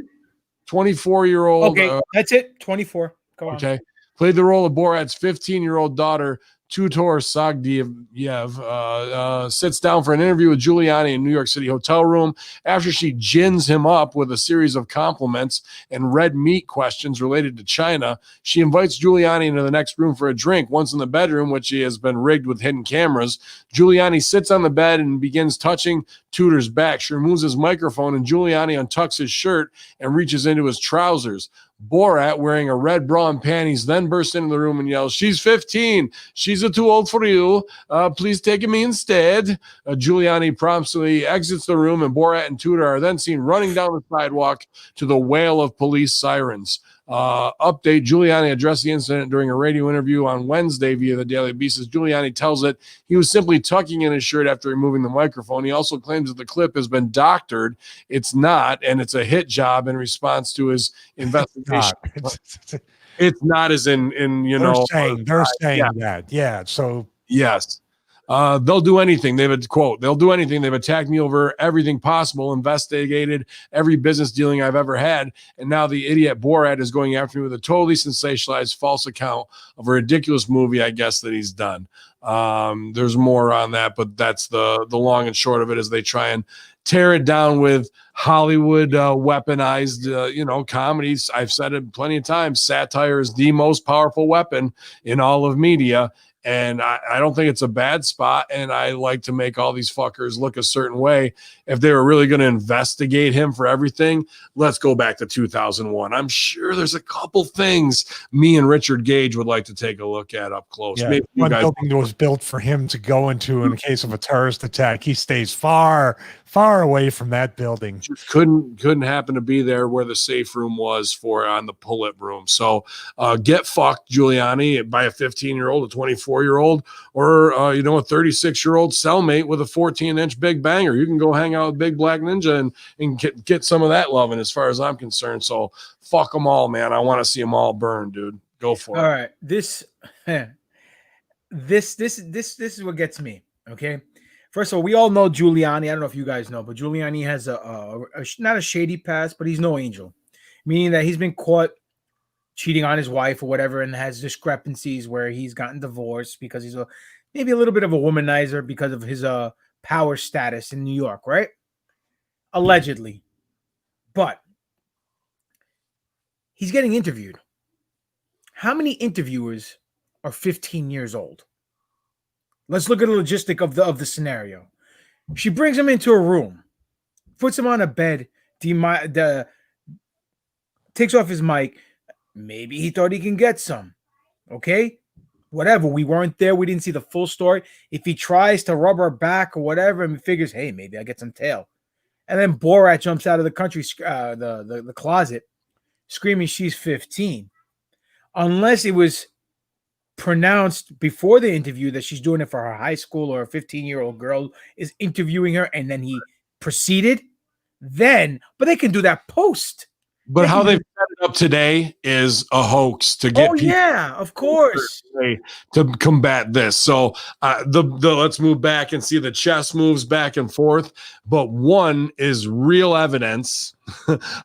24-year-old. Okay, that's it. 24. Go on. Okay. Played the role of Borat's 15-year-old daughter, Tudor Sagdiev, sits down for an interview with Giuliani in New York City hotel room after she gins him up with a series of compliments and red meat questions related to China. She invites Giuliani into the next room for a drink. Once in the bedroom, which has been rigged with hidden cameras, Giuliani sits on the bed and begins touching Tudor's back. She removes his microphone and Giuliani untucks his shirt and reaches into his trousers. Borat, wearing a red bra and panties, then bursts into the room and yells, "She's 15. She's too old for you. Please take me instead." Giuliani promptly exits the room, and Borat and Tudor are then seen running down the sidewalk to the wail of police sirens. Update: Giuliani addressed the incident during a radio interview on Wednesday via the Daily Beast. Giuliani tells it he was simply tucking in his shirt after removing the microphone. He also claims that the clip has been doctored. It's not, and it's a hit job in response to his investigation. It's not as in they're saying that. Yeah. So yes. They'll do anything. They'll do anything. They've attacked me over everything possible, investigated every business dealing I've ever had. And now the idiot Borat is going after me with a totally sensationalized false account of a ridiculous movie, I guess, that he's done. There's more on that, but that's the long and short of it, as they try and tear it down with Hollywood weaponized, comedies. I've said it plenty of times. Satire is the most powerful weapon in all of media. And I don't think it's a bad spot. And I like to make all these fuckers look a certain way. If they were really going to investigate him for everything, let's go back to 2001. I'm sure there's a couple things me and Richard Gage would like to take a look at up close. Yeah, maybe one building that was built for him to go into in case of a terrorist attack. He stays far away from that building. Just couldn't happen to be there where the safe room was on the pull-up room. So get fucked, Giuliani, by a 15-year-old, a 24-year-old, or a 36-year-old cellmate with a 14-inch big banger. You can go hang out with Big Black Ninja and get some of that loving, as far as I'm concerned. So fuck them all, man. I want to see them all burn, dude. Go for it. All right. This is what gets me. Okay. First of all, we all know Giuliani. I don't know if you guys know, but Giuliani has a not a shady past, but he's no angel, meaning that he's been caught cheating on his wife or whatever, and has discrepancies where he's gotten divorced because he's maybe a little bit of a womanizer because of his power status in New York, right? Allegedly. But he's getting interviewed. How many interviewers are 15 years old? Let's look at the logistic of the scenario. She brings him into a room, puts him on a bed, takes off his mic. Maybe he thought he can get some. Okay? Whatever. We weren't there. We didn't see the full story. If he tries to rub her back or whatever and figures, hey, maybe I get some tail. And then Borat jumps out of the the closet screaming she's 15. Unless it was pronounced before the interview that she's doing it for her high school, or a 15-year-old girl is interviewing her, and then he proceeded, but they can do that post. But how they've set it up today is a hoax to get people. Yeah, of course. To combat this. So let's move back and see the chess moves back and forth. But one is real evidence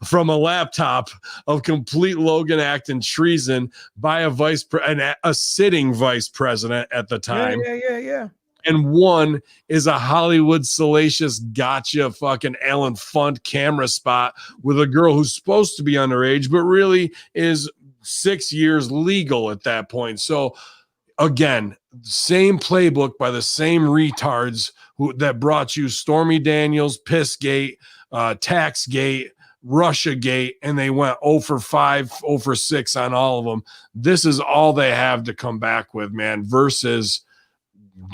from a laptop of complete Logan Act and treason by a sitting vice president at the time. Yeah. And one is a Hollywood salacious gotcha fucking Alan Funt camera spot with a girl who's supposed to be underage, but really is 6 years legal at that point. So again, same playbook by the same retards that brought you Stormy Daniels, Pissgate, Taxgate, Russiagate, and they went 0 for 5, 0 for 6 on all of them. This is all they have to come back with, man, versus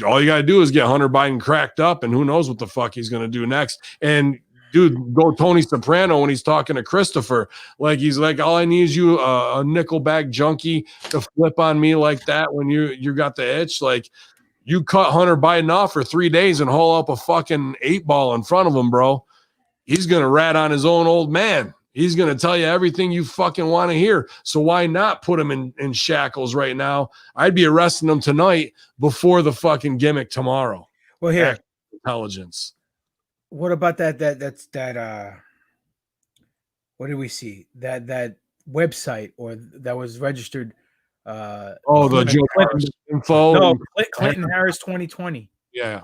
all you got to do is get Hunter Biden cracked up, and who knows what the fuck he's going to do next. And dude, go Tony Soprano when he's talking to Christopher. Like, he's like, all I need is you, a nickel bag junkie, to flip on me like that when you got the itch. Like, you cut Hunter Biden off for 3 days and haul up a fucking 8 ball in front of him, bro. he's going to rat on his own old man. He's going to tell you everything you fucking want to hear. So why not put him in shackles right now? I'd be arresting him tonight before the fucking gimmick tomorrow. Well, here, Actual intelligence. what about that? What did we see? That website or that was registered? The Joe Clinton info. No, Clinton Harris 2020. Yeah.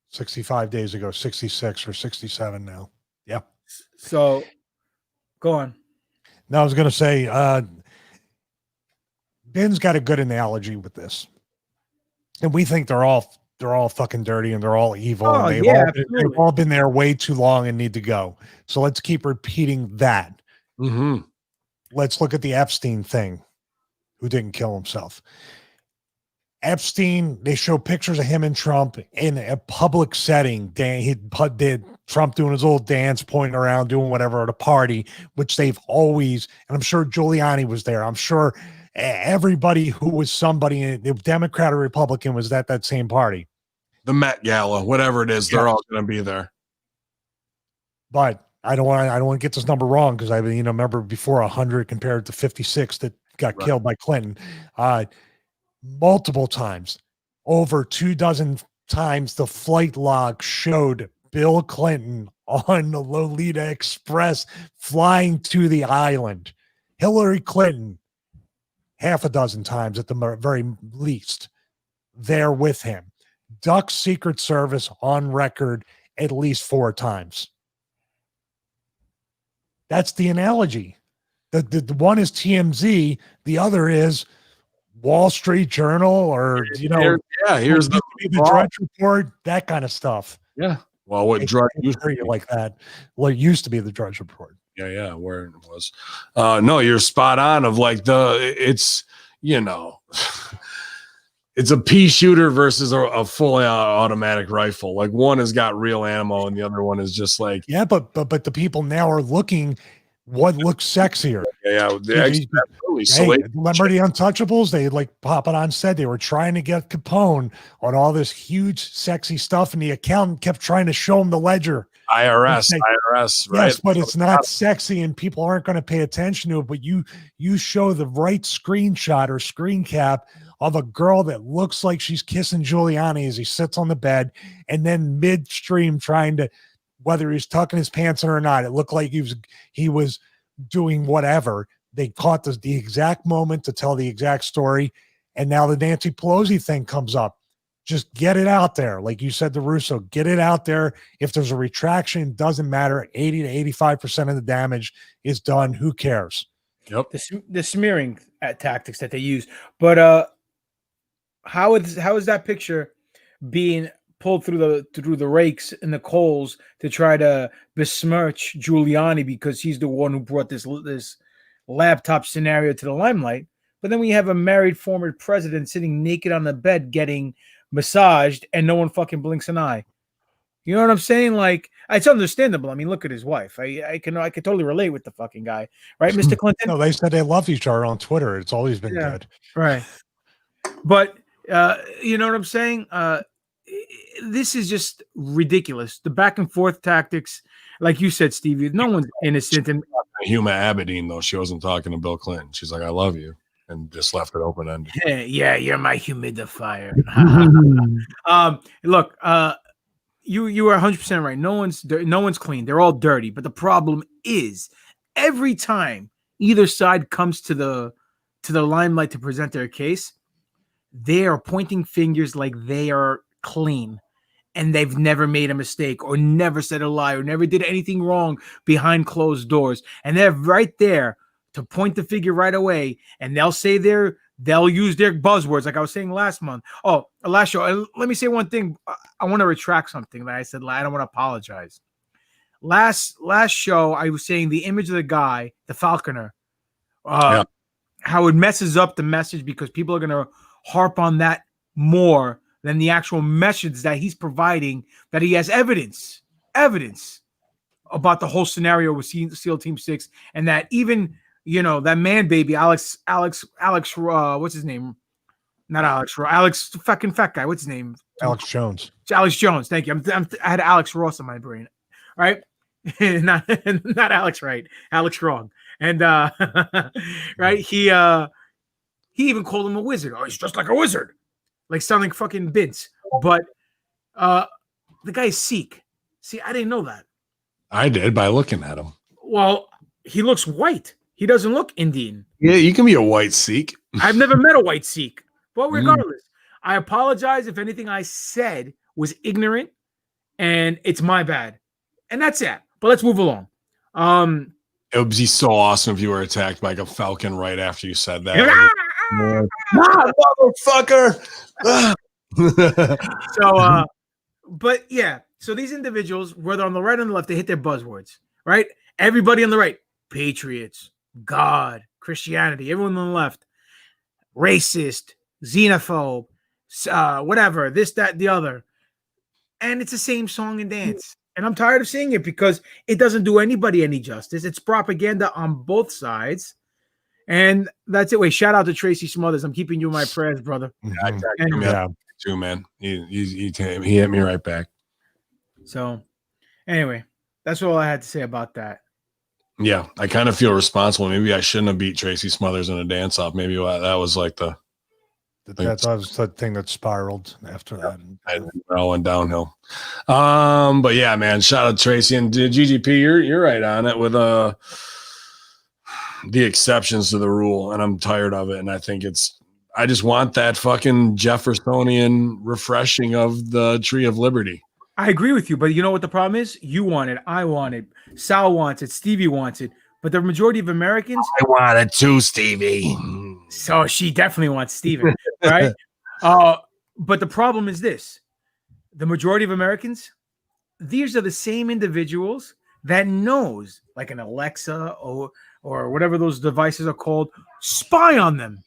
65 days ago, 66 or 67 now. Yeah. So go on. Now I was going to say, Ben's got a good analogy with this. And we think they're all fucking dirty and they're all evil. Oh, and they've all been there way too long and need to go. So let's keep repeating that. Mm-hmm. Let's look at the Epstein thing, who didn't kill himself. Epstein, they show pictures of him and Trump in a public setting. He did Trump doing his little dance, pointing around, doing whatever at a party, which they've always, and I'm sure Giuliani was there. I'm sure everybody who was somebody, the Democrat or Republican, was at that same party. The Met Gala, whatever it is, they're all going to be there. But I don't want to get this number wrong because I remember before 100 compared to 56 that got killed by Clinton. Multiple times, over 24 times, the flight log showed Bill Clinton on the Lolita Express flying to the island. Hillary Clinton, half a dozen times at the very least, there with him. Duck's Secret Service on record at least 4 times. That's the analogy. The one is TMZ, the other is Wall Street Journal, or here's the Drudge Report, that kind of stuff. Yeah. Well, what Drudge used to be like that? Well, it used to be the Drudge Report. Yeah, where it was. No, you're spot on. Of like it's it's a pea shooter versus a fully automatic rifle. Like one has got real ammo, and the other one is just like but the people now are looking. What looks sexier? Absolutely. Remember the Untouchables? They like pop it on set. They were trying to get Capone on all this huge, sexy stuff, and the accountant kept trying to show him the ledger. IRS, right? Yes, but it's not sexy, and people aren't going to pay attention to it. But you show the right screenshot or screen cap of a girl that looks like she's kissing Giuliani as he sits on the bed, and then midstream trying to. Whether he's tucking his pants in or not, it looked like he was doing whatever. They caught the exact moment to tell the exact story, and now the Nancy Pelosi thing comes up. Just get it out there. Like you said to Russo, get it out there. If there's a retraction, doesn't matter. 80 to 85% of the damage is done. Who cares? Yep. The smearing tactics that they use. But how is that picture being pulled through the rakes and the coals to try to besmirch Giuliani because he's the one who brought this laptop scenario to the limelight? But then we have a married former president sitting naked on the bed getting massaged, and no one fucking blinks an eye. You know what I'm saying? Like, it's understandable. I mean, look at his wife. I can totally relate with the fucking guy, right, Mr. Clinton? No, they said they love each other on Twitter. It's always been good, right? But you know what I'm saying? This is just ridiculous. The back and forth tactics, like you said, Stevie. No one's innocent. And Huma Abedin, though, she wasn't talking to Bill Clinton. She's like, "I love you," and just left it open ended. Yeah, you're my humidifier. Look, you are 100% right. No one's clean. They're all dirty. But the problem is, every time either side comes to the limelight to present their case, they are pointing fingers like they are clean, and they've never made a mistake or never said a lie or never did anything wrong behind closed doors, and they're right there to point the figure right away, and they'll use their buzzwords like I was saying last show. And let me say one thing. I want to retract something that I said. I don't want to apologize. Last show I was saying the image of the guy, the falconer, how it messes up the message because people are going to harp on that more than the actual message that he's providing, that he has evidence about the whole scenario with SEAL Team 6, and that even, that man baby, Alex, what's his name? Not Alex, Alex fucking fat guy. What's his name? Alex Jones. Alex Jones. Thank you. I had Alex Ross in my brain. All right. not Alex Wright, Alex Strong. And right, he even called him a wizard. Oh, he's just like a wizard, like sounding fucking Vince. But the guy's Sikh. See, I didn't know that. I did by looking at him. Well, he looks white. He doesn't look Indian. Yeah, you can be a white Sikh. I've never met a white Sikh. But regardless, I apologize if anything I said was ignorant, and it's my bad. And that's it. But let's move along. It would be so awesome if you were attacked by a falcon right after you said that. Motherfucker! So, but yeah. So these individuals, whether on the right or on the left, they hit their buzzwords, right? Everybody on the right, patriots, God, Christianity. Everyone on the left, racist, xenophobe, whatever, this, that, the other. And it's the same song and dance. And I'm tired of seeing it because it doesn't do anybody any justice. It's propaganda on both sides. And that's it. Wait, shout out to Tracy Smothers. I'm keeping you in my prayers, brother. Yeah, too, man. He hit me right back. So anyway, that's all I had to say about that. Yeah, I kind of feel responsible. Maybe I shouldn't have beat Tracy Smothers in a dance off. Maybe that was like that was the thing that spiraled after that. It all went downhill. But yeah, man, shout out Tracy and GGP. You're right on it with the exceptions to the rule, and I'm tired of it. And I think I just want that fucking Jeffersonian refreshing of the Tree of Liberty. I agree with you, but you know what the problem is? You want it, I want it, Sal wants it, Stevie wants it, but the majority of Americans, I want it too, Stevie. So she definitely wants Steven, right? But the problem is this: the majority of Americans, these are the same individuals that knows, like an Alexa or whatever those devices are called, spy on them,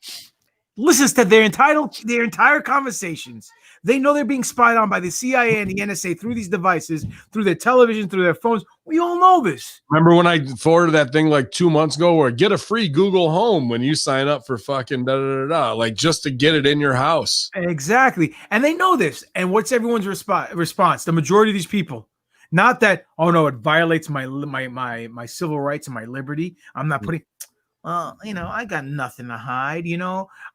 listens to their entire conversations. They know they're being spied on by the CIA and the NSA through these devices, through their television, through their phones. We all know this. Remember when I forwarded that thing like 2 months ago where get a free Google Home when you sign up for fucking da-da-da-da, like just to get it in your house. Exactly. And they know this. And what's everyone's response? The majority of these people. Not that, oh no, it violates my civil rights and my liberty. I'm not putting... I got nothing to hide.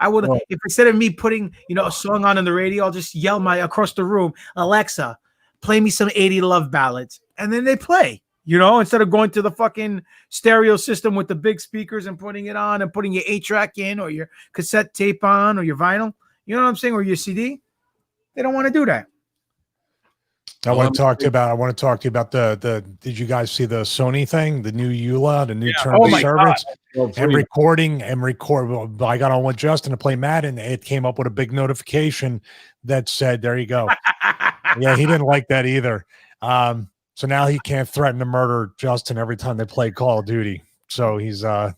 I would, if instead of me putting, a song on in the radio, I'll just yell across the room, Alexa, play me some 80 love ballads. And then they play, instead of going to the fucking stereo system with the big speakers and putting it on and putting your 8-track in or your cassette tape on or your vinyl, you know what I'm saying? Or your CD. They don't want to do that. I want to talk to you about the did you guys see the Sony thing, the new EULA, the new term of service, and recording. I got on with Justin to play Madden. It came up with a big notification that said, there you go. Yeah, he didn't like that either. So now he can't threaten to murder Justin every time they play Call of Duty. So he's out.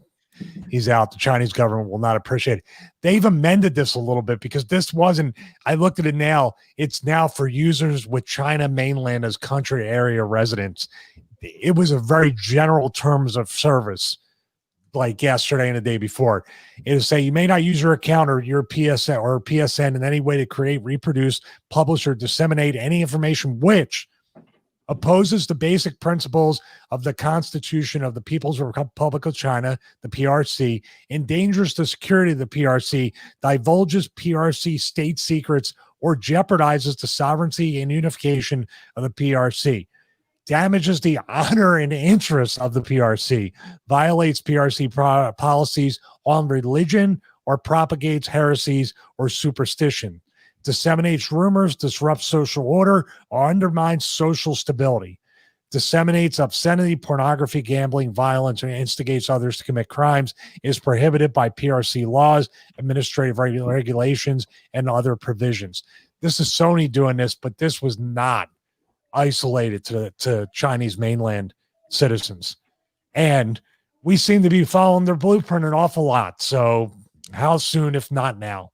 The Chinese government will not appreciate it. They've amended this a little bit because this wasn't, I looked at it now. It's now for users with China mainland as country area residents. It was a very general terms of service like yesterday and the day before. It is say you may not use your account or your PSN in any way to create, reproduce, publish, or disseminate any information which opposes the basic principles of the Constitution of the People's Republic of China, the PRC, endangers the security of the PRC, divulges PRC state secrets, or jeopardizes the sovereignty and unification of the PRC, damages the honor and interests of the PRC, violates PRC policies on religion, or propagates heresies or superstition, disseminates rumors, disrupts social order, or undermines social stability, disseminates obscenity, pornography, gambling, violence, or instigates others to commit crimes, is prohibited by PRC laws, administrative regulations, and other provisions. This is Sony doing this, but this was not isolated to Chinese mainland citizens. And we seem to be following their blueprint an awful lot. So how soon, if not now?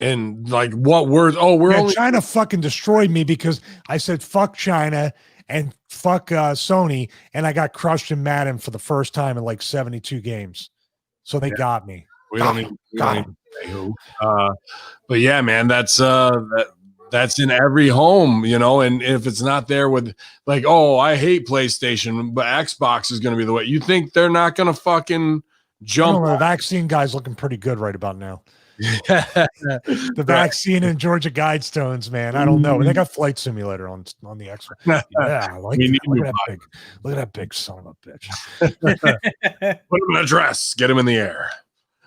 And like what words? Oh, China fucking destroyed me because I said fuck China and fuck Sony, and I got crushed in Madden for the first time in like 72 games. So they got me. We don't even say who. But yeah, man, that's That's in every home, and if it's not there with like, oh, I hate PlayStation, but Xbox is going to be the way. You think they're not going to fucking jump? The vaccine guy's looking pretty good right about now. The Right. vaccine and Georgia Guidestones, man. I don't know. They got Flight Simulator on the Xbox. Yeah, I like that. Look at that big son of a bitch. Put him in a dress, get him in the air.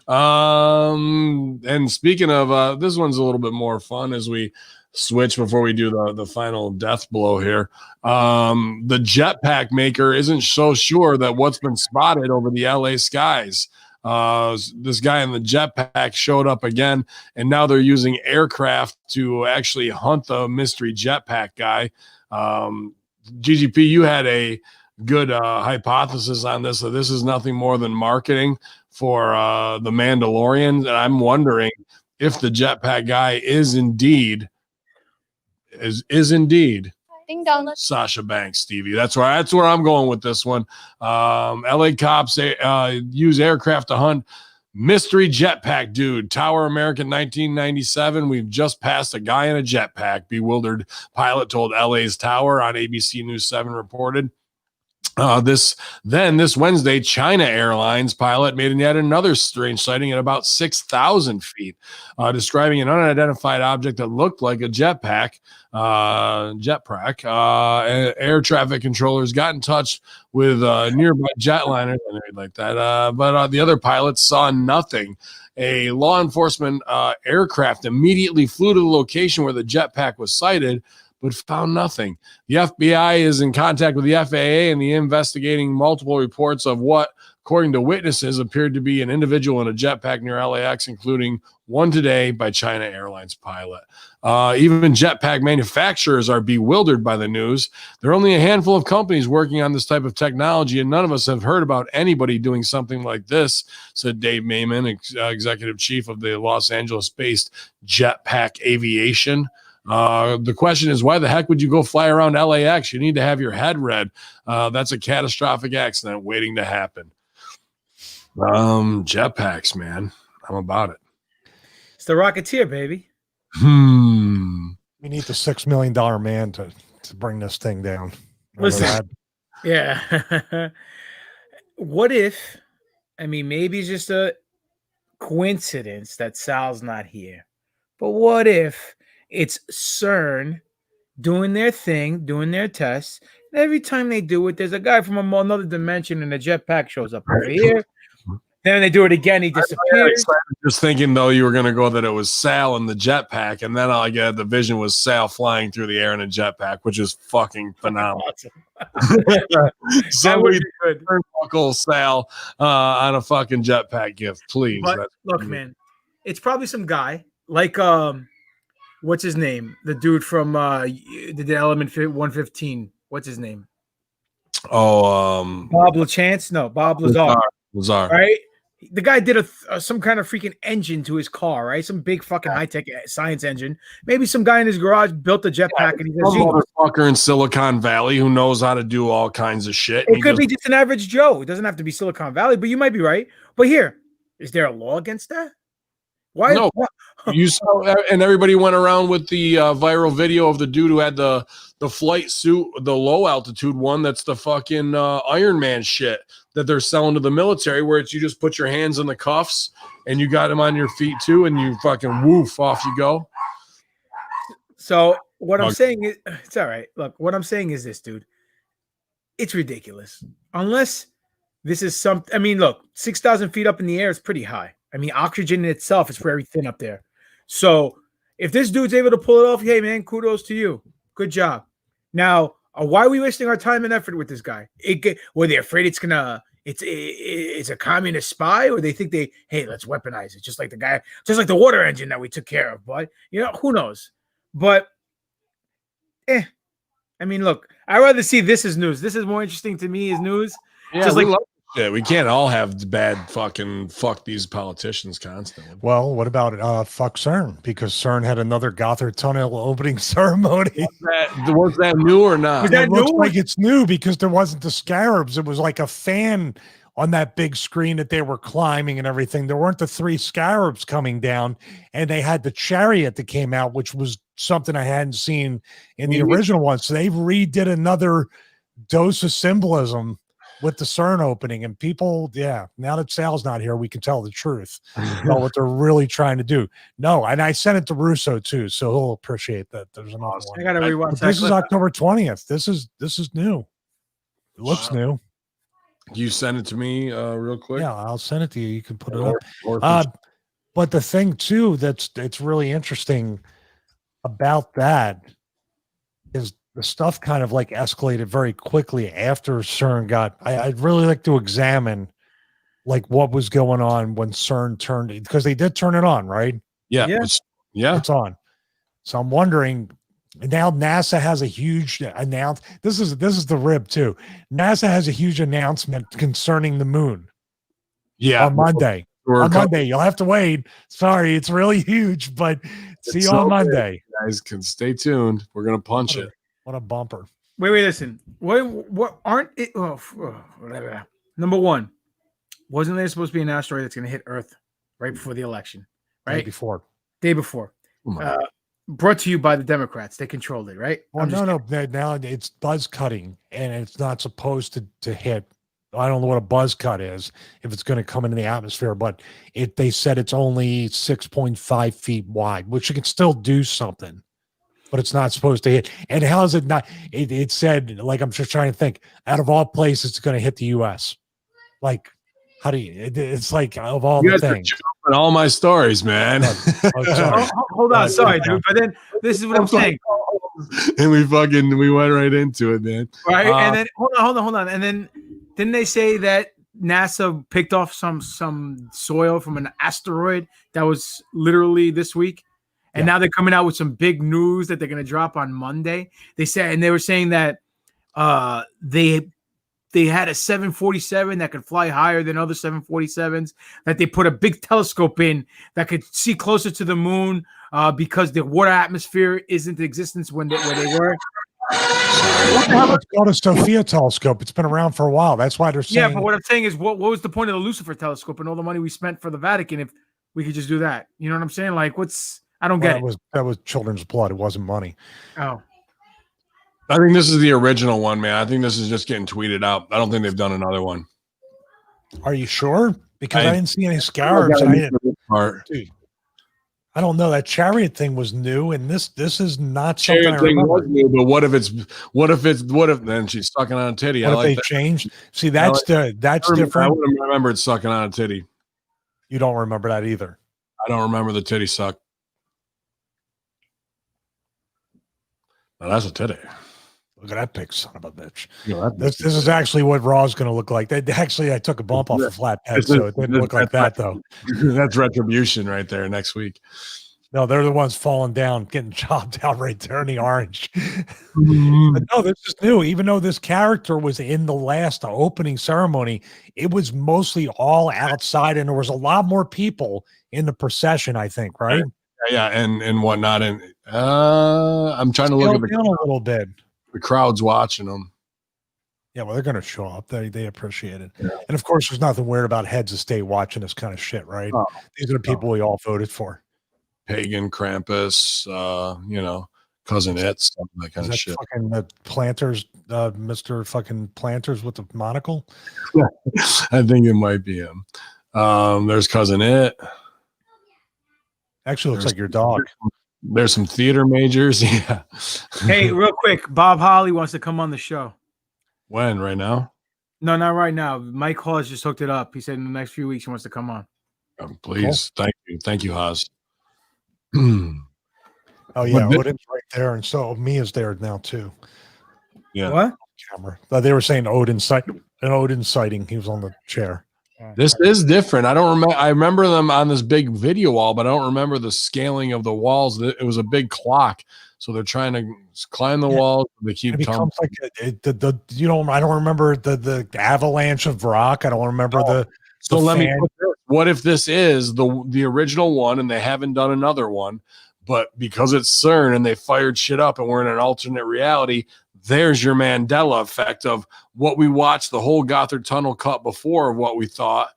And speaking of, this one's a little bit more fun as we switch before we do the final death blow here. The jetpack maker isn't so sure that what's been spotted over the LA skies. This guy in the jetpack showed up again, and now they're using aircraft to actually hunt the mystery jetpack guy. GGP, you had a good hypothesis on this. So this is nothing more than marketing for the Mandalorian, and I'm wondering if the jetpack guy is indeed Ding dong. Sasha Banks, Stevie. That's where I'm going with this one. LA cops use aircraft to hunt mystery jetpack dude. Tower America 1997. We've just passed a guy in a jetpack. Bewildered pilot told LA's Tower on ABC News 7 reported. This Wednesday, China Airlines pilot made yet another strange sighting at about 6,000 feet, describing an unidentified object that looked like a jetpack. Air traffic controllers got in touch with nearby jetliners like that, but the other pilots saw nothing. A law enforcement aircraft immediately flew to the location where the jetpack was sighted, but found nothing. The FBI is in contact with the FAA and investigating multiple reports of what, according to witnesses, appeared to be an individual in a jetpack near LAX, including one today by China Airlines pilot. Even jetpack manufacturers are bewildered by the news. There are only a handful of companies working on this type of technology, and none of us have heard about anybody doing something like this, said Dave Mayman, executive chief of the Los Angeles-based Jetpack Aviation. The question is, why the heck would you go fly around LAX? You need to have your head read. That's a catastrophic accident waiting to happen. Jetpacks, man. I'm about it. It's the Rocketeer, baby. We need the $6 million man to bring this thing down. Listen, yeah. What if, maybe it's just a coincidence that Sal's not here, but what if it's CERN doing their thing, doing their tests, and every time they do it, there's a guy from another dimension and a jetpack shows up over here. Then they do it again, he disappears. Just thinking, though, you were going to go that it was Sal in the jetpack, and then all I get the vision was Sal flying through the air in a jetpack, which is fucking phenomenal. Somebody turnbuckle Sal on a fucking jetpack gift, please. But look, man, it's probably some guy like what's his name? The dude from the Element 115. What's his name? Oh, Bob LaChance? No, Bob Lazar. Right? The guy did some kind of freaking engine to his car, right? Some big fucking high-tech science engine. Maybe some guy in his garage built a jetpack, and he's a motherfucker in Silicon Valley who knows how to do all kinds of shit. It could be just an average Joe. It doesn't have to be Silicon Valley, but you might be right. But here, is there a law against that? Why? No. You saw, and everybody went around with the viral video of the dude who had the flight suit, the low altitude one. That's the fucking Iron Man shit that they're selling to the military, where it's you just put your hands in the cuffs and you got them on your feet too, and you fucking woof, off you go. So what I'm saying is, it's all right. Look, what I'm saying is this, dude. It's ridiculous. Unless this is something. Look, 6,000 feet up in the air is pretty high. Oxygen in itself is very thin up there. So if this dude's able to pull it off, hey, man, kudos to you. Good job. Now, why are we wasting our time and effort with this guy? Were they afraid it's a communist spy, or they think hey, let's weaponize it, just like the water engine that we took care of. But who knows? But look, I'd rather see this as news. This is more interesting to me as news. Yeah, just like. Yeah, we can't all have bad fuck these politicians constantly. Well, what about fuck CERN? Because CERN had another Gothard Tunnel opening ceremony. Was that new or not? It looks like it's new because there wasn't the scarabs. It was like a fan on that big screen that they were climbing and everything. There weren't the 3 scarabs coming down, and they had the chariot that came out, which was something I hadn't seen in the original one. So they redid another dose of symbolism with the CERN opening, and people, now that Sal's not here, we can tell the truth about what they're really trying to do. No, and I sent it to Russo too, so he'll appreciate that. There's another one. I gotta rewatch that. This is October 20th. This is new. It looks new. You send it to me real quick. Yeah, I'll send it to you. You can put it up. But the thing too that's really interesting about that is the stuff kind of like escalated very quickly after CERN got. I'd really like to examine like what was going on when CERN turned, because they did turn it on, right? Yeah. It's on. So I'm wondering now. NASA has a huge This is the rib too. NASA has a huge announcement concerning the moon. Yeah, on Monday. On Monday, you'll have to wait. Sorry, it's really huge, but see you on Monday. You guys can stay tuned. We're gonna punch it. What a bumper! Wait, listen. What aren't it? Number one, wasn't there supposed to be an asteroid that's gonna hit Earth right before the election? Right day before. Brought to you by the Democrats. They controlled it, right? Well, no. Now it's buzz cutting, and it's not supposed to hit. I don't know what a buzz cut is, if it's going to come into the atmosphere, but they said it's only 6.5 feet wide, which you can still do something, but it's not supposed to hit. And how is it not? It said, like, I'm just trying to think, out of all places, it's going to hit the U.S. Like, how do you? It's like, of all the things. All my stories, man. Hold on, sorry, dude. But then this is what I'm saying. And we went right into it, man. Right, and then hold on, and then didn't they say that NASA picked off some soil from an asteroid that was literally this week, and now they're coming out with some big news that they're going to drop on Monday. They were saying that they had a 747 that could fly higher than other 747s, that they put a big telescope in that could see closer to the moon because the water atmosphere isn't in existence where they were. It's called a Sophia telescope. It's been around for a while. That's why they're saying. Yeah, but what I'm saying is, what was the point of the Lucifer telescope and all the money we spent for the Vatican if we could just do that? You know what I'm saying? Like, I don't get it. That was children's blood. It wasn't money. Oh. I think this is the original one, man. I think this is just getting tweeted out. I don't think they've done another one. Are you sure? Because I didn't see any scarabs. I don't know. That chariot thing was new, and this is not something I remember. Was new, but what if then she's sucking on a titty? What if they changed? See, that's different. I would have remembered sucking on a titty. You don't remember that either. I don't remember the titty suck. Now that's a titty. Look at that big son of a bitch. This is actually what Raw's going to look like. I took a bump off the flat head, so it didn't look like that, though. That's retribution right there next week. No, they're the ones falling down, getting chopped out right there in the orange. But no, this is new. Even though this character was in the last opening ceremony, it was mostly all outside, and there was a lot more people in the procession, I think, right? Yeah, and whatnot. And I'm trying to look at down a little bit. The crowd's watching them. Yeah, well, they're going to show up. They appreciate it. Yeah. And, of course, there's nothing weird about heads of state watching this kind of shit, right? These are the people we all voted for. Pagan, Krampus, Cousin It, that kind of shit. Fucking the Planters, Mr. fucking Planters with the monocle? I think it might be him. There's Cousin It. Actually looks like your dog. There's some theater majors. Yeah. Hey, real quick, Bob Holly wants to come on the show. When? Right now? No, not right now. Mike Hall has just hooked it up. He said in the next few weeks he wants to come on. Please. Cool. Thank you, Haas. Oh yeah, Odin's right there, and so Mia's there now too. Yeah. What? Camera. They were saying Odin sighting. He was on the chair. This is different. I don't remember. I remember them on this big video wall, but I don't remember the scaling of the walls. It was a big clock, so they're trying to climb the walls. They keep. It becomes like I don't remember the avalanche of rock. I don't remember the. So let me put this. What if this is the original one, and they haven't done another one, but because it's CERN and they fired shit up, and we're in an alternate reality. There's your Mandela effect of what we watched the whole Gothard Tunnel cut before of what we thought,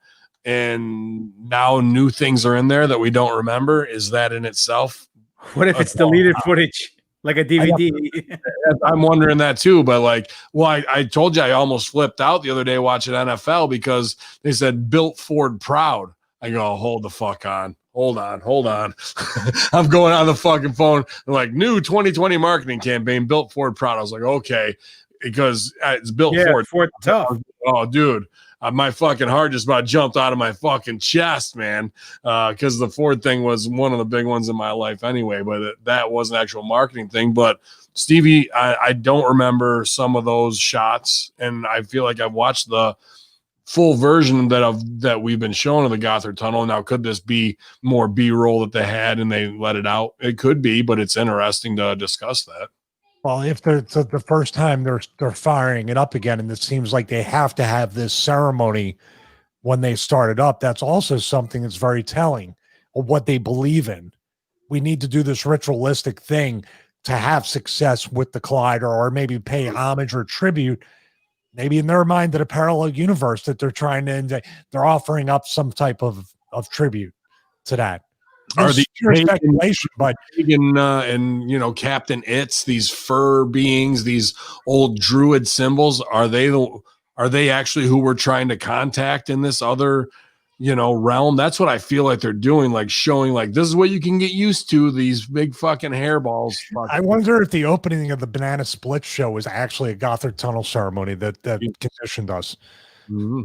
and now new things are in there that we don't remember. Is that in itself What if it's deleted footage, like a DVD? I'm wondering that too. But like, well, I told you I almost flipped out the other day watching NFL because they said built Ford proud. I go, hold the fuck on. Hold on. I'm going on the fucking phone. They're like, new 2020 marketing campaign, built Ford proud. I was like, okay, because it's built Ford tough. Oh, dude. My fucking heart just about jumped out of my fucking chest, man. Because the Ford thing was one of the big ones in my life anyway, but that was an actual marketing thing. But Stevie, I don't remember some of those shots, and I feel like I've watched the full version that we've been shown of the Gothard Tunnel. Now, could this be more B-roll that they had and they let it out? It could be, but it's interesting to discuss that. Well, if it's the first time they're firing it up again, and it seems like they have to have this ceremony when they start it up, that's also something that's very telling of what they believe in. We need to do this ritualistic thing to have success with the collider, or maybe pay homage or tribute, maybe in their mind, to a parallel universe that they're trying to, they're offering up some type of tribute to that. Are the speculation, but and Captain Itz, these fur beings, these old druid symbols, are they actually who we're trying to contact in this other realm? That's what I feel like they're doing, like showing like this is what you can get used to, these big fucking hairballs. I wonder if the opening of the Banana Split show was actually a Gothard Tunnel ceremony that conditioned us. Mm-hmm.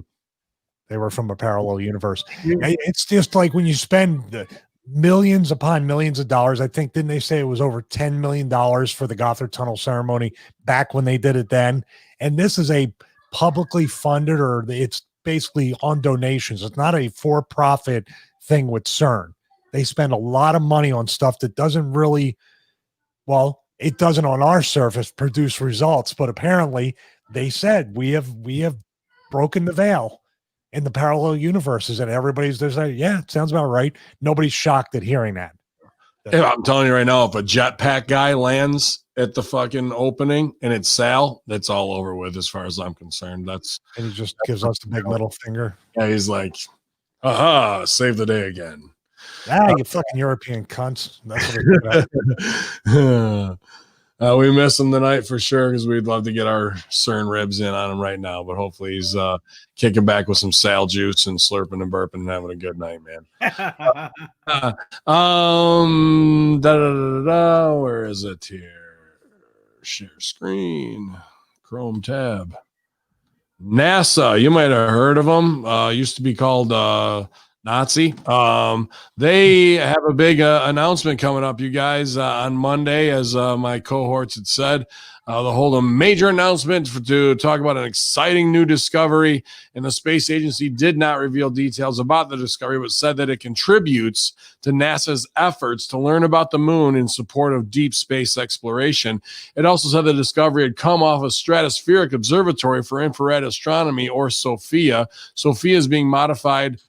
They were from a parallel universe. It's just like when you spend millions upon millions of dollars. I think, didn't they say it was over $10 million for the Gothard Tunnel ceremony back when they did it then? And this is a publicly funded, or it's basically on donations. It's not a for-profit thing with CERN. They spend a lot of money on stuff that doesn't really, well, it doesn't on our surface produce results, but apparently they said we have broken the veil in the parallel universes, and everybody's just like, yeah, it sounds about right. Nobody's shocked at hearing that. I'm telling you right now, if a jetpack guy lands at the fucking opening and it's Sal, that's all over with as far as I'm concerned. And he just gives us the big middle finger. Yeah, he's like, aha, save the day again. You fucking European cunts. That's what it's we miss him tonight for sure, because we'd love to get our CERN ribs in on him right now, but hopefully he's kicking back with some Sal juice and slurping and burping and having a good night, man. Where is it here? Share screen, Chrome tab. NASA, you might have heard of them. Used to be called Nazi. They have a big announcement coming up, you guys, on Monday, as my cohorts had said. They'll hold a major announcement to talk about an exciting new discovery, and the space agency did not reveal details about the discovery, but said that it contributes to NASA's efforts to learn about the moon in support of deep space exploration. It also said the discovery had come off a stratospheric observatory for infrared astronomy, or SOFIA. SOFIA is being modified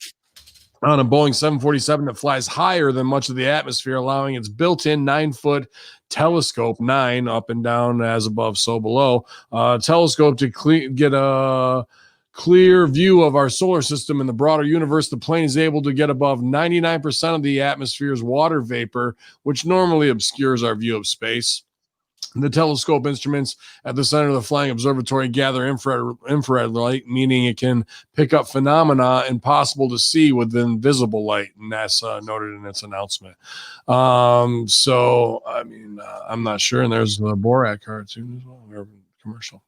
on a Boeing 747 that flies higher than much of the atmosphere, allowing its built-in 9-foot telescope, 9 up and down, as above, so below, telescope to get a clear view of our solar system and the broader universe. The plane is able to get above 99% of the atmosphere's water vapor, which normally obscures our view of space. The telescope instruments at the center of the flying observatory gather infrared light, meaning it can pick up phenomena impossible to see with invisible light, and NASA noted in its announcement. So, I mean, I'm not sure. And there's the Borat cartoon as well, or commercial.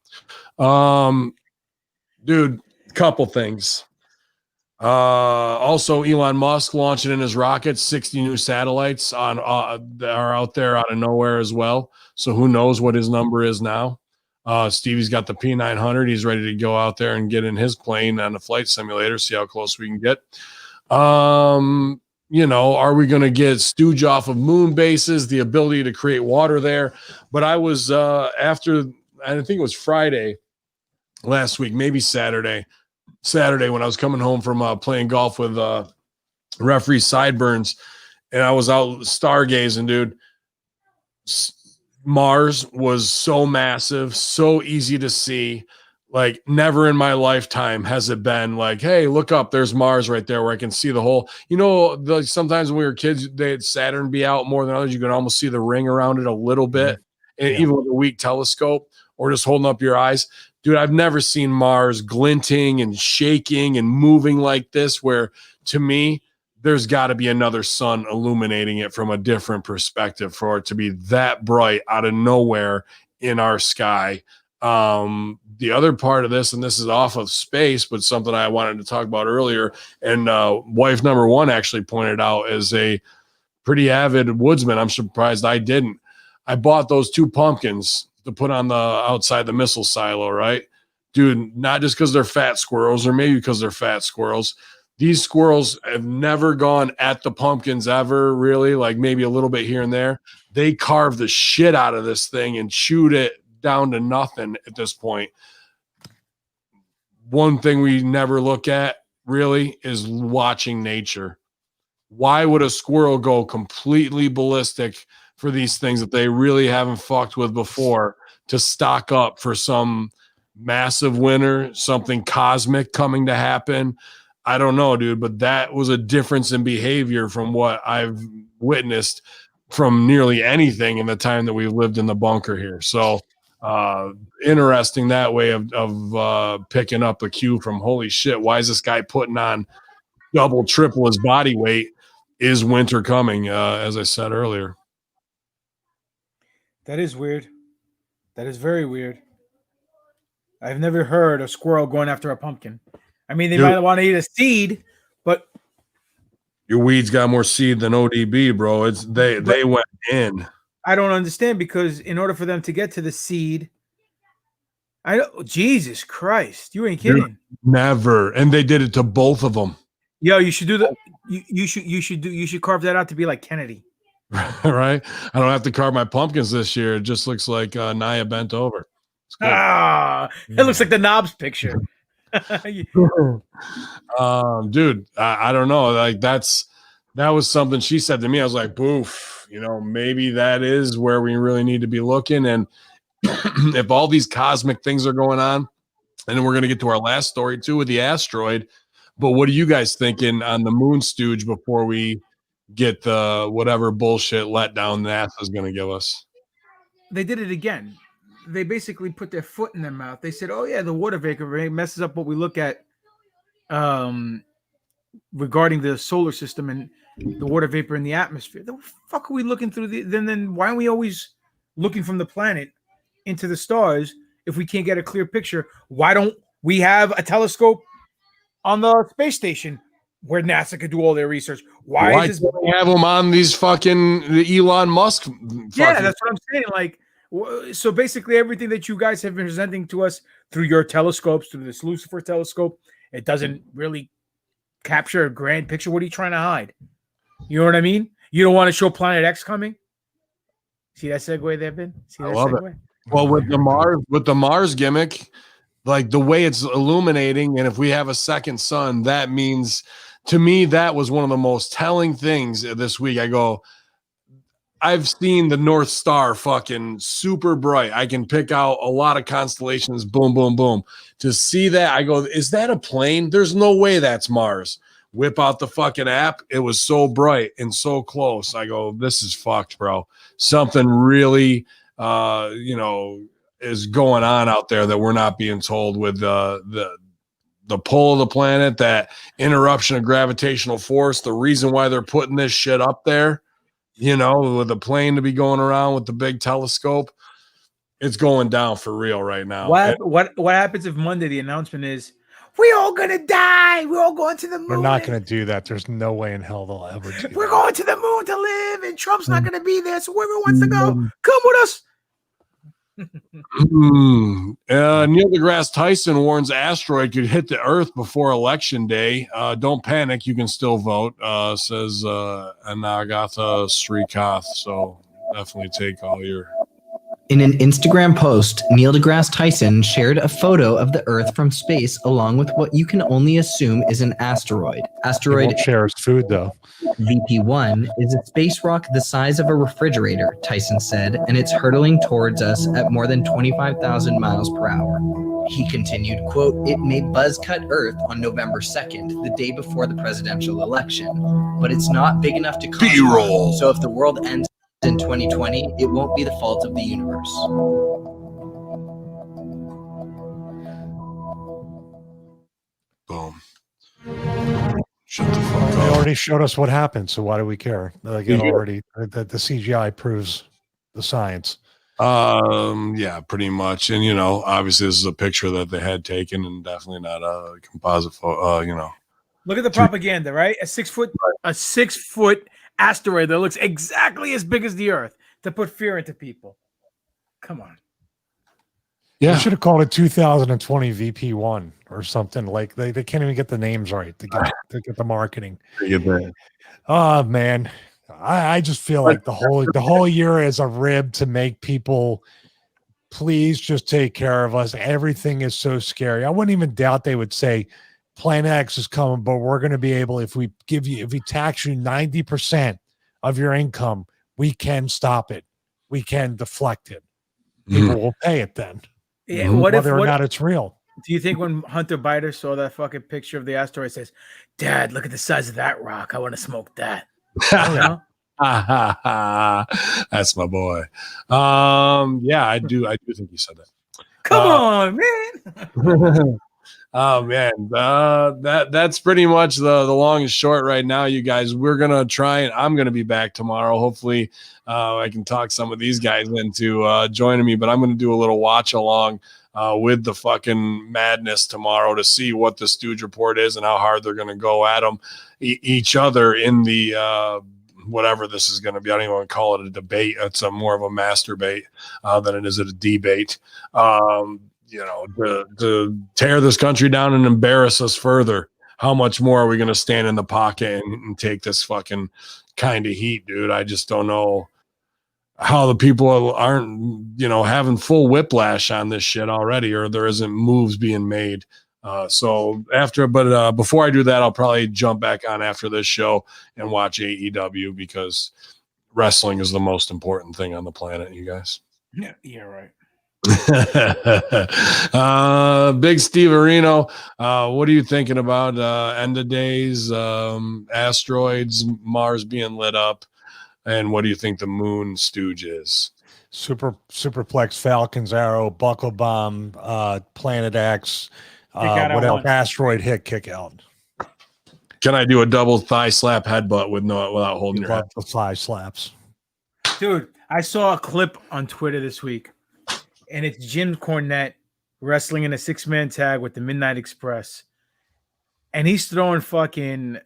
Dude, couple things. Also, Elon Musk launching in his rockets 60 new satellites that are out there out of nowhere as well. So who knows what his number is now. Stevie's got the P900. He's ready to go out there and get in his plane on a flight simulator, see how close we can get. Are we going to get stooge off of moon bases, the ability to create water there? But I was after, I think it was Friday last week, maybe Saturday when I was coming home from playing golf with referee Sideburns, and I was out stargazing, dude. Mars was so massive, so easy to see. Like never in my lifetime has it been like, hey, look up, there's Mars right there where I can see the whole, sometimes when we were kids, they had Saturn be out more than others. You can almost see the ring around it a little bit. And even with a weak telescope or just holding up your eyes. Dude, I've never seen Mars glinting and shaking and moving like this, where to me, there's got to be another sun illuminating it from a different perspective for it to be that bright out of nowhere in our sky. The other part of this, and this is off of space, but something I wanted to talk about earlier, and wife number one actually pointed out as a pretty avid woodsman. I'm surprised I didn't. I bought those 2 pumpkins to put on the outside the missile silo, right? Dude, not just because they're fat squirrels, or maybe because they're fat squirrels. These squirrels have never gone at the pumpkins ever, really, like maybe a little bit here and there. They carved the shit out of this thing and chewed it down to nothing at this point. One thing we never look at really is watching nature. Why would a squirrel go completely ballistic for these things that they really haven't fucked with before to stock up for some massive winter, something cosmic coming to happen? I don't know, dude, but that was a difference in behavior from what I've witnessed from nearly anything in the time that we've lived in the bunker here. So interesting that way of picking up a cue from, holy shit, why is this guy putting on double, triple his body weight? Is winter coming, as I said earlier. That is weird. That is very weird. I've never heard a squirrel going after a pumpkin. I mean, they might want to eat a seed, but your weeds got more seed than ODB, bro. They went in. I don't understand, because in order for them to get to the seed, Jesus Christ, you ain't kidding. Never. And they did it to both of them. Yo, you should do the you should carve that out to be like Kennedy. Right? I don't have to carve my pumpkins this year. It just looks like Naya bent over. It looks like the Knobs picture. Dude, I don't know. Like that was something she said to me. I was like, boof, maybe that is where we really need to be looking. And if all these cosmic things are going on, and then we're going to get to our last story too with the asteroid. But what are you guys thinking on the moon stooge before we get the whatever bullshit letdown NASA's going to give us? They did it again. They basically put their foot in their mouth. They said, oh yeah, the water vapor messes up what we look at regarding the solar system and the water vapor in the atmosphere. The fuck are we looking through? Then why aren't we always looking from the planet into the stars if we can't get a clear picture? Why don't we have a telescope on the space station where NASA could do all their research? Why is this? They have them on these fucking Elon Musk? Yeah, that's what I'm saying. Like, so basically everything that you guys have been presenting to us through your telescopes, through this Lucifer telescope, it doesn't really capture a grand picture. What are you trying to hide? You know what I mean? You don't want to show Planet X coming? See that segue there, Ben? See that segue? Well, with the Mars gimmick, like the way it's illuminating, and if we have a second sun, that means, to me, that was one of the most telling things this week. I go, I've seen the North Star fucking super bright. I can pick out a lot of constellations, boom, boom, boom. To see that, I go, is that a plane? There's no way that's Mars. Whip out the fucking app. It was so bright and so close. I go, this is fucked, bro. Something really, is going on out there that we're not being told with the pull of the planet, that interruption of gravitational force, the reason why they're putting this shit up there, with the plane to be going around with the big telescope. It's going down for real right now. What happens if Monday the announcement is, we're all gonna die, we're all going to the moon? We're not gonna do that. There's no way in hell they'll ever do We're going to the moon to live, and Trump's not gonna be there, so whoever wants to go, come with us. Neil deGrasse Tyson warns asteroid could hit the Earth before Election Day. Don't panic, you can still vote, says Anagata Srikath. So definitely take all your... In an Instagram post, Neil deGrasse Tyson shared a photo of the Earth from space along with what you can only assume is an asteroid. Asteroid shares food, though. VP1 is a space rock the size of a refrigerator, Tyson said, and it's hurtling towards us at more than 25,000 miles per hour. He continued, quote, "It may buzz cut Earth on November 2nd, the day before the presidential election, but it's not big enough to cause harm. So if the world ends in 2020, it won't be the fault of the universe." Boom. Shut the fuck They up. already showed us what happened, so why do we care? Like it already that the CGI proves the science. Yeah, pretty much. And obviously this is a picture that they had taken and definitely not a composite photo, Look at the propaganda, right? A 6-foot asteroid that looks exactly as big as the Earth to put fear into people. Come on. Yeah, they should have called it 2020 VP1 or something. Like they can't even get the names right to get the marketing. Oh man, I just feel like the whole year is a rib to make people please just take care of us. Everything is so scary. I wouldn't even doubt they would say Planet X is coming, but we're going to be able, if we tax you 90% of your income, we can stop it. We can deflect it. People will pay it then. Yeah, whether or not it's real. Do you think when Hunter Biden saw that fucking picture of the asteroid, says, "Dad, look at the size of that rock. I want to smoke that." That's my boy. Yeah, I do think he said that. Come on, man. Oh man, that's pretty much the long and short right now, you guys. We're gonna try, and I'm gonna be back tomorrow. Hopefully, I can talk some of these guys into joining me. But I'm gonna do a little watch along with the fucking madness tomorrow to see what the Stooge report is and how hard they're gonna go at them each other in the whatever this is gonna be. I don't even want to call it a debate. It's more of a masturbate than it is a debate. To tear this country down and embarrass us further. How much more are we going to stand in the pocket and take this fucking kind of heat, dude? I just don't know how the people aren't, having full whiplash on this shit already, or there isn't moves being made. Before I do that, I'll probably jump back on after this show and watch AEW because wrestling is the most important thing on the planet, you guys. Yeah, right. Big Steve Areno, what are you thinking about end of days, asteroids, Mars being lit up, and what do you think the moon stooge is? Superplex, Falcon's Arrow, Buckle Bomb, Planet X, what else? Asteroid hit, kick out. Can I do a double thigh slap headbutt without holding your head? The thigh slaps, dude. I saw a clip on Twitter this week. And it's Jim Cornette wrestling in a 6-man tag with the Midnight Express. And he's throwing fucking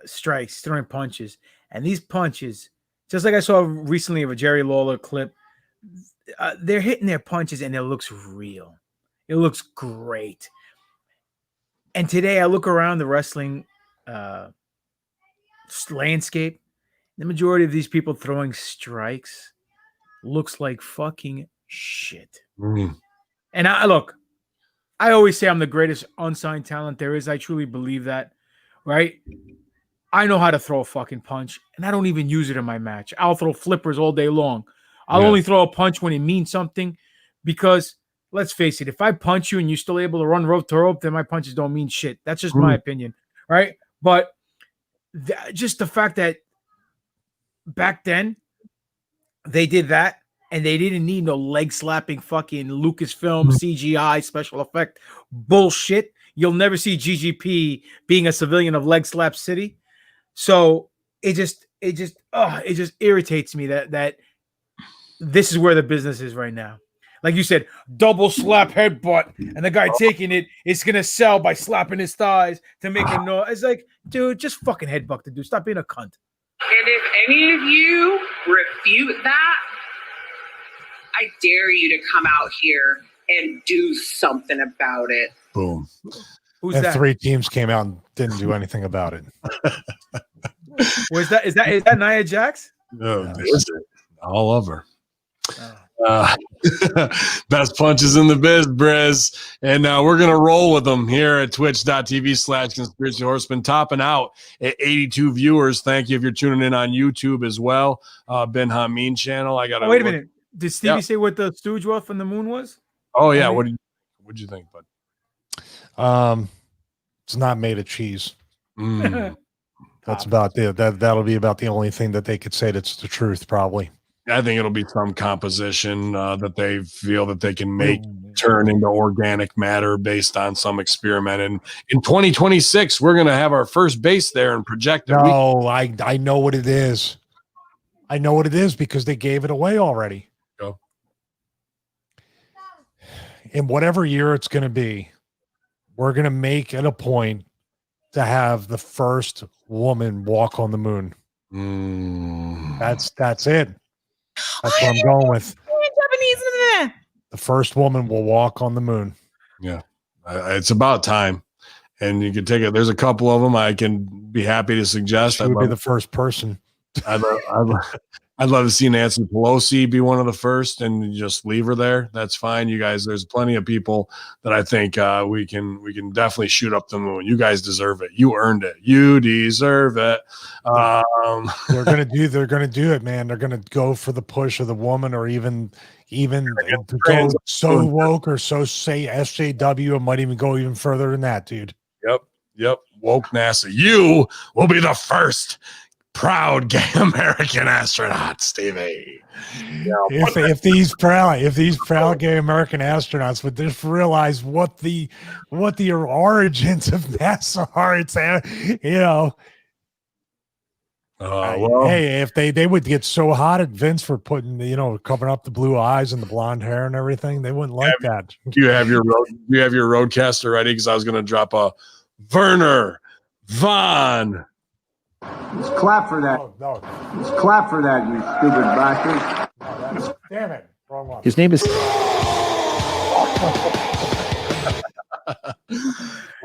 strikes, throwing punches. And these punches, just like I saw recently of a Jerry Lawler clip, they're hitting their punches and it looks real. It looks great. And today I look around the wrestling landscape. The majority of these people throwing strikes looks like fucking shit. And I always say I'm the greatest unsigned talent there is. I truly believe that, right? I know how to throw a fucking punch, and I don't even use it in my match. I'll throw flippers all day long. I'll only throw a punch when it means something, because let's face it, if I punch you and you're still able to run rope to rope, then my punches don't mean shit. That's just my opinion, right? But just the fact that back then they did that, and they didn't need no leg slapping fucking Lucasfilm CGI special effect bullshit. You'll never see GGP being a civilian of Leg Slap City. So it just irritates me that this is where the business is right now. Like you said, double slap headbutt, and the guy taking it is gonna sell by slapping his thighs to make a noise. It's like, dude, just fucking headbutt the dude. Stop being a cunt. And if any of you refute that, I dare you to come out here and do something about it. Boom. Who's and that? 3 teams came out and didn't do anything about it. Is that Nia Jax? No, all over. Best punches in the biz, Briz. And we're going to roll with them here at twitch.tv/Conspiracy Horseman, topping out at 82 viewers. Thank you if you're tuning in on YouTube as well. Ben Hameen channel. I got wait a minute. Did Stevie say what the stooge wealth from the moon was? Oh, yeah. What'd you think, bud? It's not made of cheese. Mm. That's about that'll be about the only thing that they could say that's the truth, probably. I think it'll be some composition that they feel that they can make turn into organic matter based on some experiment. And in 2026, we're going to have our first base there and project it. No, I know what it is. I know what it is because they gave it away already. Go. In whatever year it's going to be, we're going to make it a point to have the first woman walk on the moon. That's it. That's what I'm going with. The first woman will walk on the moon. Yeah, it's about time. And you can take it. There's a couple of them I can be happy to suggest. She would be the first person. I'd love to see Nancy Pelosi be one of the first and just leave her there. That's fine. You guys, there's plenty of people that I think we can definitely shoot up the moon. You guys deserve it. You earned it. You deserve it. They're gonna do it, man. They're gonna go for the push of the woman, or even to go so woke or so say SJW. It might even go even further than that, dude. Yep. Woke NASA. You will be the first proud gay American astronaut, Stevie. If these proud gay American astronauts would just realize what the origins of NASA are, it's hey, if they would get so hot at Vince for putting covering up the blue eyes and the blonde hair and everything, they wouldn't like that. Do you have your roadcaster ready? Because I was going to drop a Werner Von. Let's clap for that. No. Let's clap for that, you stupid bastard. Damn it. Wrong one. His name is...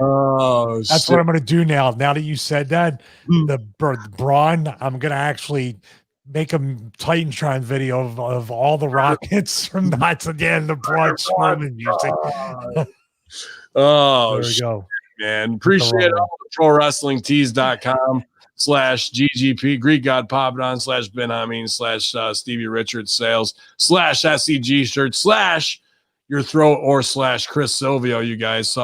Oh, that's what I'm going to do now. Now that you said that, the Braun, I'm going to actually make a Titantron video of all the rockets from Knots again, the Braun Strowman music. Oh, there we go. Man, appreciate it. ProWrestlingTees.com/GGP, Greek God Papadon /Ben Amin /Stevie Richards sales /SEG shirt your throat or /Chris Silvio. You guys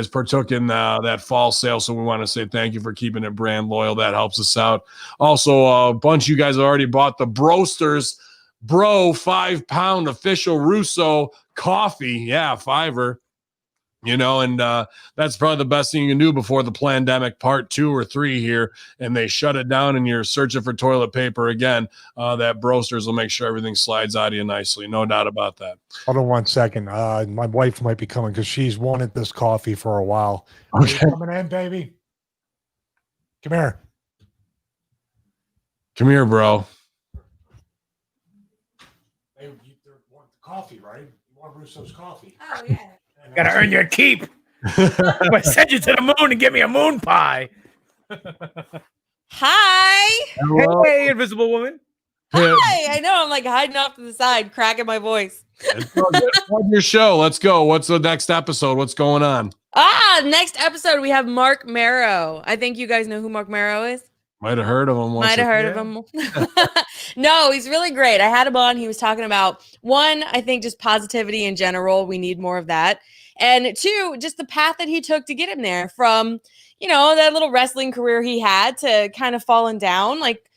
partook in that fall sale, so we want to say thank you for keeping it brand loyal. That helps us out. Also, a bunch of you guys have already bought the Brosters Bro 5-pound official Russo coffee. Yeah, $5. And that's probably the best thing you can do before the pandemic part 2 or 3 here, and they shut it down and you're searching for toilet paper again. That Brosters will make sure everything slides out of you nicely. No doubt about that. Hold on 1 second. My wife might be coming because she's wanted this coffee for a while. Okay. Are you coming in, baby? Come here. Come here, bro. They want the coffee, right? You want Russo's coffee. Oh, yeah. Gotta earn your keep. I'm gonna send you to the moon and give me a moon pie. Hi. Hello. Hey, invisible woman. Hi. I know. I'm like hiding off to the side, cracking my voice. Plug your show. Let's go. What's the next episode? What's going on? Next episode, we have Mark Marrow. I think you guys know who Mark Marrow is. Might have heard of him. Might have heard of him. No, he's really great. I had him on. He was talking about, 1, I think just positivity in general. We need more of that. And 2, just the path that he took to get him there from, that little wrestling career he had to kind of falling down. Like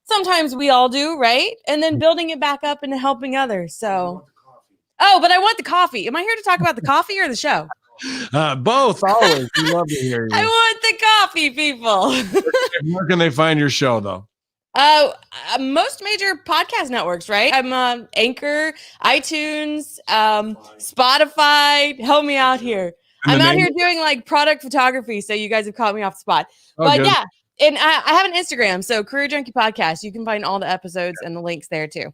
sometimes we all do, right? And then building it back up and helping others. So, but I want the coffee. Am I here to talk about the coffee or the show? Both, always. We love to hear you. I want the coffee, people. Where can they find your show, though? Most major podcast networks, right? I'm Anchor, iTunes, Spotify. Help me out here. I'm out here doing like product photography, so you guys have caught me off the spot. But good. yeah, and I have an Instagram, so Career Junkie Podcast. You can find all the episodes and the links there too.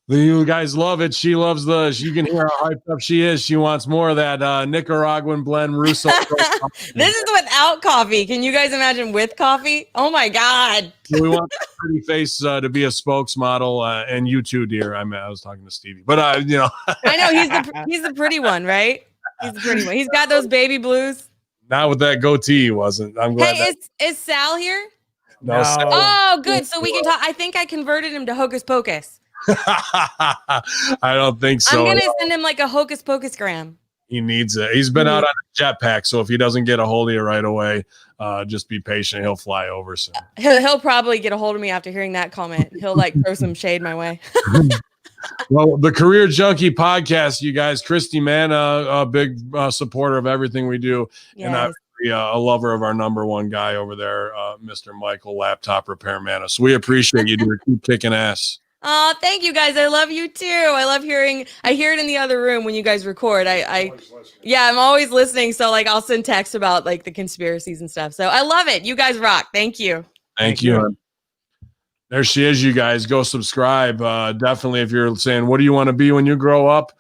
You guys love it. She loves you can hear how hyped up she is. She wants more of that Nicaraguan blend Russo. This is without coffee. Can you guys imagine with coffee? Oh my God. We want that pretty face to be a spokesmodel, and you too, dear. I was talking to Stevie, but I know he's the pretty one, right? He's the pretty one. He's got those baby blues. Not with that goatee, he wasn't. I'm glad. Hey, is Sal here? No. Oh, good. So we can talk. I think I converted him to Hocus Pocus. I don't think so. I'm gonna send him like a Hocus Pocus gram. He needs it. He's been out on a jetpack, so if he doesn't get a hold of you right away, just be patient. He'll fly over soon. He'll probably get a hold of me after hearing that comment. He'll like throw some shade my way. Well, the Career Junkie podcast, you guys, Christy, man, a big supporter of everything we do. Yes. And obviously a lover of our number one guy over there, Mr. Michael, laptop repairman. So we appreciate you, dude. Keep kicking ass. Oh, thank you guys. I love you too. I love I hear it in the other room when you guys record. Yeah, I'm always listening. So like I'll send texts about like the conspiracies and stuff. So I love it. You guys rock. Thank you. Thank you. There she is, you guys. Go subscribe. Definitely, if you're saying, what do you want to be when you grow up?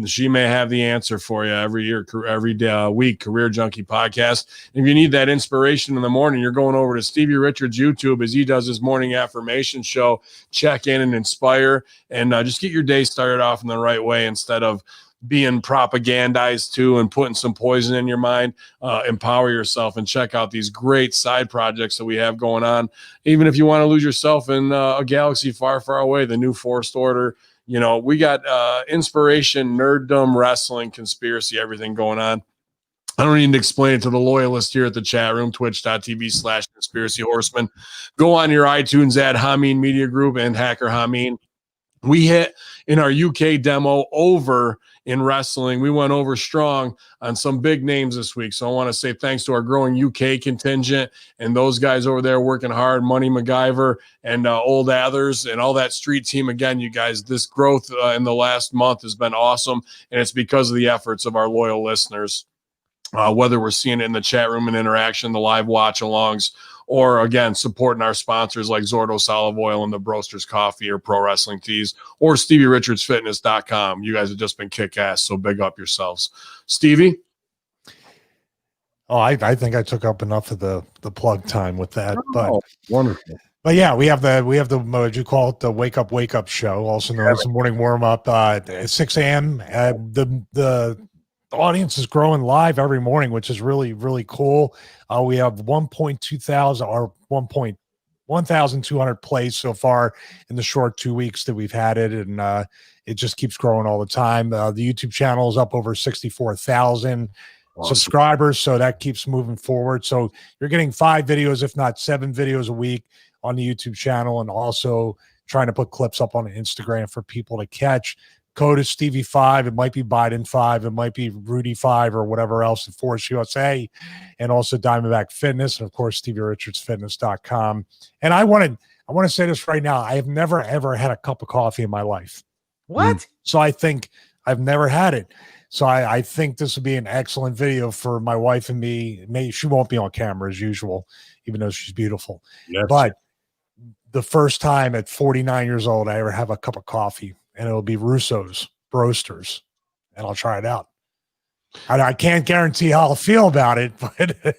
She may have the answer for you every year, every day, week. Career Junkie podcast. If you need that inspiration in the morning, you're going over to Stevie Richards' YouTube as he does his morning affirmation show. Check in and inspire, and just get your day started off in the right way instead of being propagandized to and putting some poison in your mind. Empower yourself and check out these great side projects that we have going on. Even if you want to lose yourself in a galaxy far, far away, the new Forced Order. You know, we got inspiration, nerddom, wrestling, conspiracy, everything going on. I don't need to explain it to the loyalists here at the chat room, twitch.tv/conspiracy horseman. Go on your iTunes at Hameen Media Group and Hacker Hameen. We hit in our UK demo over in wrestling. We went over strong on some big names this week. So I want to say thanks to our growing UK contingent and those guys over there working hard, Money MacGyver and Old Athers and all that street team. Again, you guys, this growth in the last month has been awesome. And it's because of the efforts of our loyal listeners, whether we're seeing it in the chat room and interaction, the live watch alongs, or again, supporting our sponsors like Zordos Olive Oil and the Broasters Coffee or Pro Wrestling Tees or StevieRichardsFitness.com. You guys have just been kick-ass, so big up yourselves. Stevie? Oh, I think I took up enough of the plug time with that. But Wonderful. But yeah, we have the what you call it, the wake up show, also known as the morning warm up at 6 a.m. The audience is growing live every morning, which is really, really cool. We have 1,200 plays so far in the short 2 weeks that we've had it, and it just keeps growing all the time. The YouTube channel is up over 64,000 subscribers, so that keeps moving forward. So you're getting 5 videos, if not 7 videos a week on the YouTube channel, and also trying to put clips up on Instagram for people to catch. Code is Stevie5. It might be Biden5. It might be Rudy5 or whatever else at Force USA, and also Diamondback Fitness, and of course StevieRichardsFitness.com. And I want to say this right now. I have never ever had a cup of coffee in my life. What? So I think I've never had it. So I think this would be an excellent video for my wife and me. Maybe she won't be on camera as usual, even though she's beautiful. Yes. But the first time at 49 years old I ever have a cup of coffee. And it'll be Russo's Broasters, and I'll try it out. I can't guarantee how I'll feel about it, but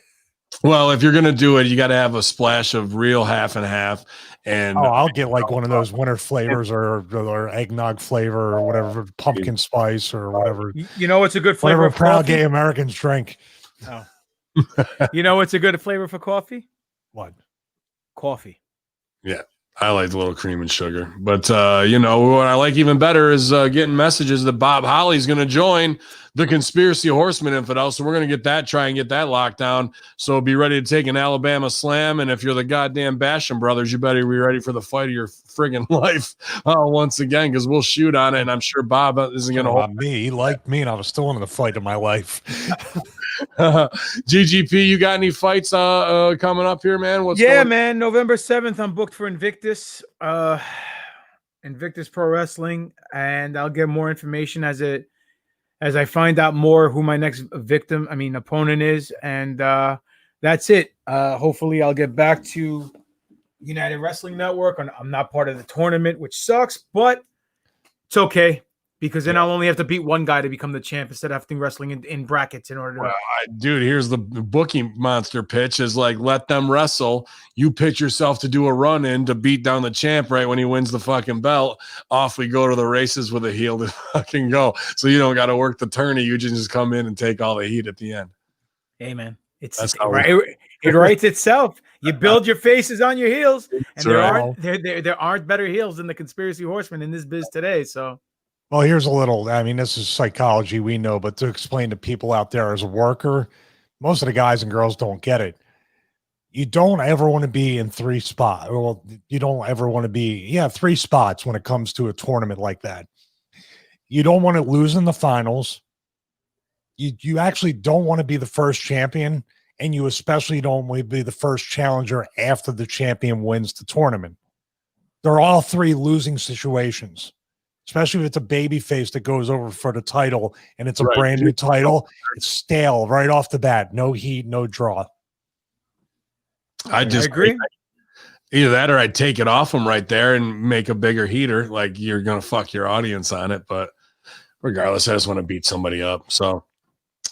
well, if you're gonna do it, you got to have a splash of real half and half. And I'll get like one of those winter flavors or eggnog flavor or whatever, pumpkin spice or whatever. You know what's a good flavor? Whatever proud gay Americans drink. Oh. You know what's a good flavor for coffee? What? Coffee. Yeah. I like a little cream and sugar, but you know what I like even better is getting messages that Bob Holly's going to join the Conspiracy Horsemen infidel. So we're going to try and get that locked down. So be ready to take an Alabama slam. And if you're the goddamn Basham brothers, you better be ready for the fight of your friggin' life once again, because we'll shoot on it. And I'm sure Bob isn't going to hold me. He liked me, and I was still in the fight of my life. GGP, you got any fights coming up here, man? Man, November 7th I'm booked for Invictus Pro Wrestling, and I'll get more information as I find out more who my next opponent is, and that's it. Hopefully I'll get back to United Wrestling Network. I'm not part of the tournament, which sucks, but it's okay. Because then I'll only have to beat one guy to become the champ instead of having wrestling in brackets in order to. Dude, here's the booking monster pitch: is like, let them wrestle. You pitch yourself to do a run in to beat down the champ right when he wins the fucking belt. Off we go to the races with a heel to fucking go. So you don't got to work the tourney. You just come in and take all the heat at the end. Hey man, it writes itself. You build your faces on your heels, and there aren't better heels than the Conspiracy Horsemen in this biz today. So. Well, here's a little, I mean, this is psychology, we know, but to explain to people out there as a worker, most of the guys and girls don't get it. You don't ever want to be in three spots. Well, you don't ever want to be, three spots when it comes to a tournament like that. You don't want to lose in the finals. You actually don't want to be the first champion, and you especially don't want to be the first challenger after the champion wins the tournament. They're all three losing situations, especially if it's a baby face that goes over for the title and it's a brand new title. It's stale right off the bat. No heat, no draw. I agree. Either that or I'd take it off them right there and make a bigger heater. Like, you're going to fuck your audience on it. But regardless, I just want to beat somebody up. So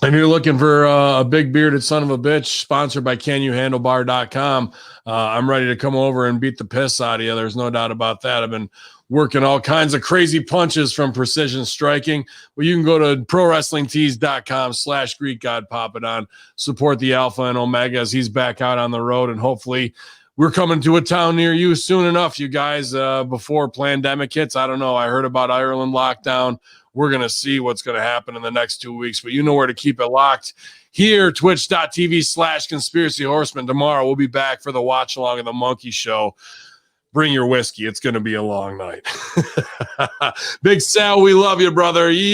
if you're looking for a big bearded son of a bitch, sponsored by CanYouHandleBar.com, I'm ready to come over and beat the piss out of you. There's no doubt about that. I've been working all kinds of crazy punches from precision striking. Well, you can go to ProWrestlingTees.com/GreekGodPapadon, support the Alpha and Omega as he's back out on the road, and hopefully we're coming to a town near you soon enough, you guys, before pandemic hits. I don't know. I heard about Ireland lockdown. We're going to see what's going to happen in the next 2 weeks, but you know where to keep it locked. Here, twitch.tv/Conspiracy Horsemen. Tomorrow, we'll be back for the watch along of the Monkey Show. Bring your whiskey. It's going to be a long night. Big Sal, we love you, brother. Yalla.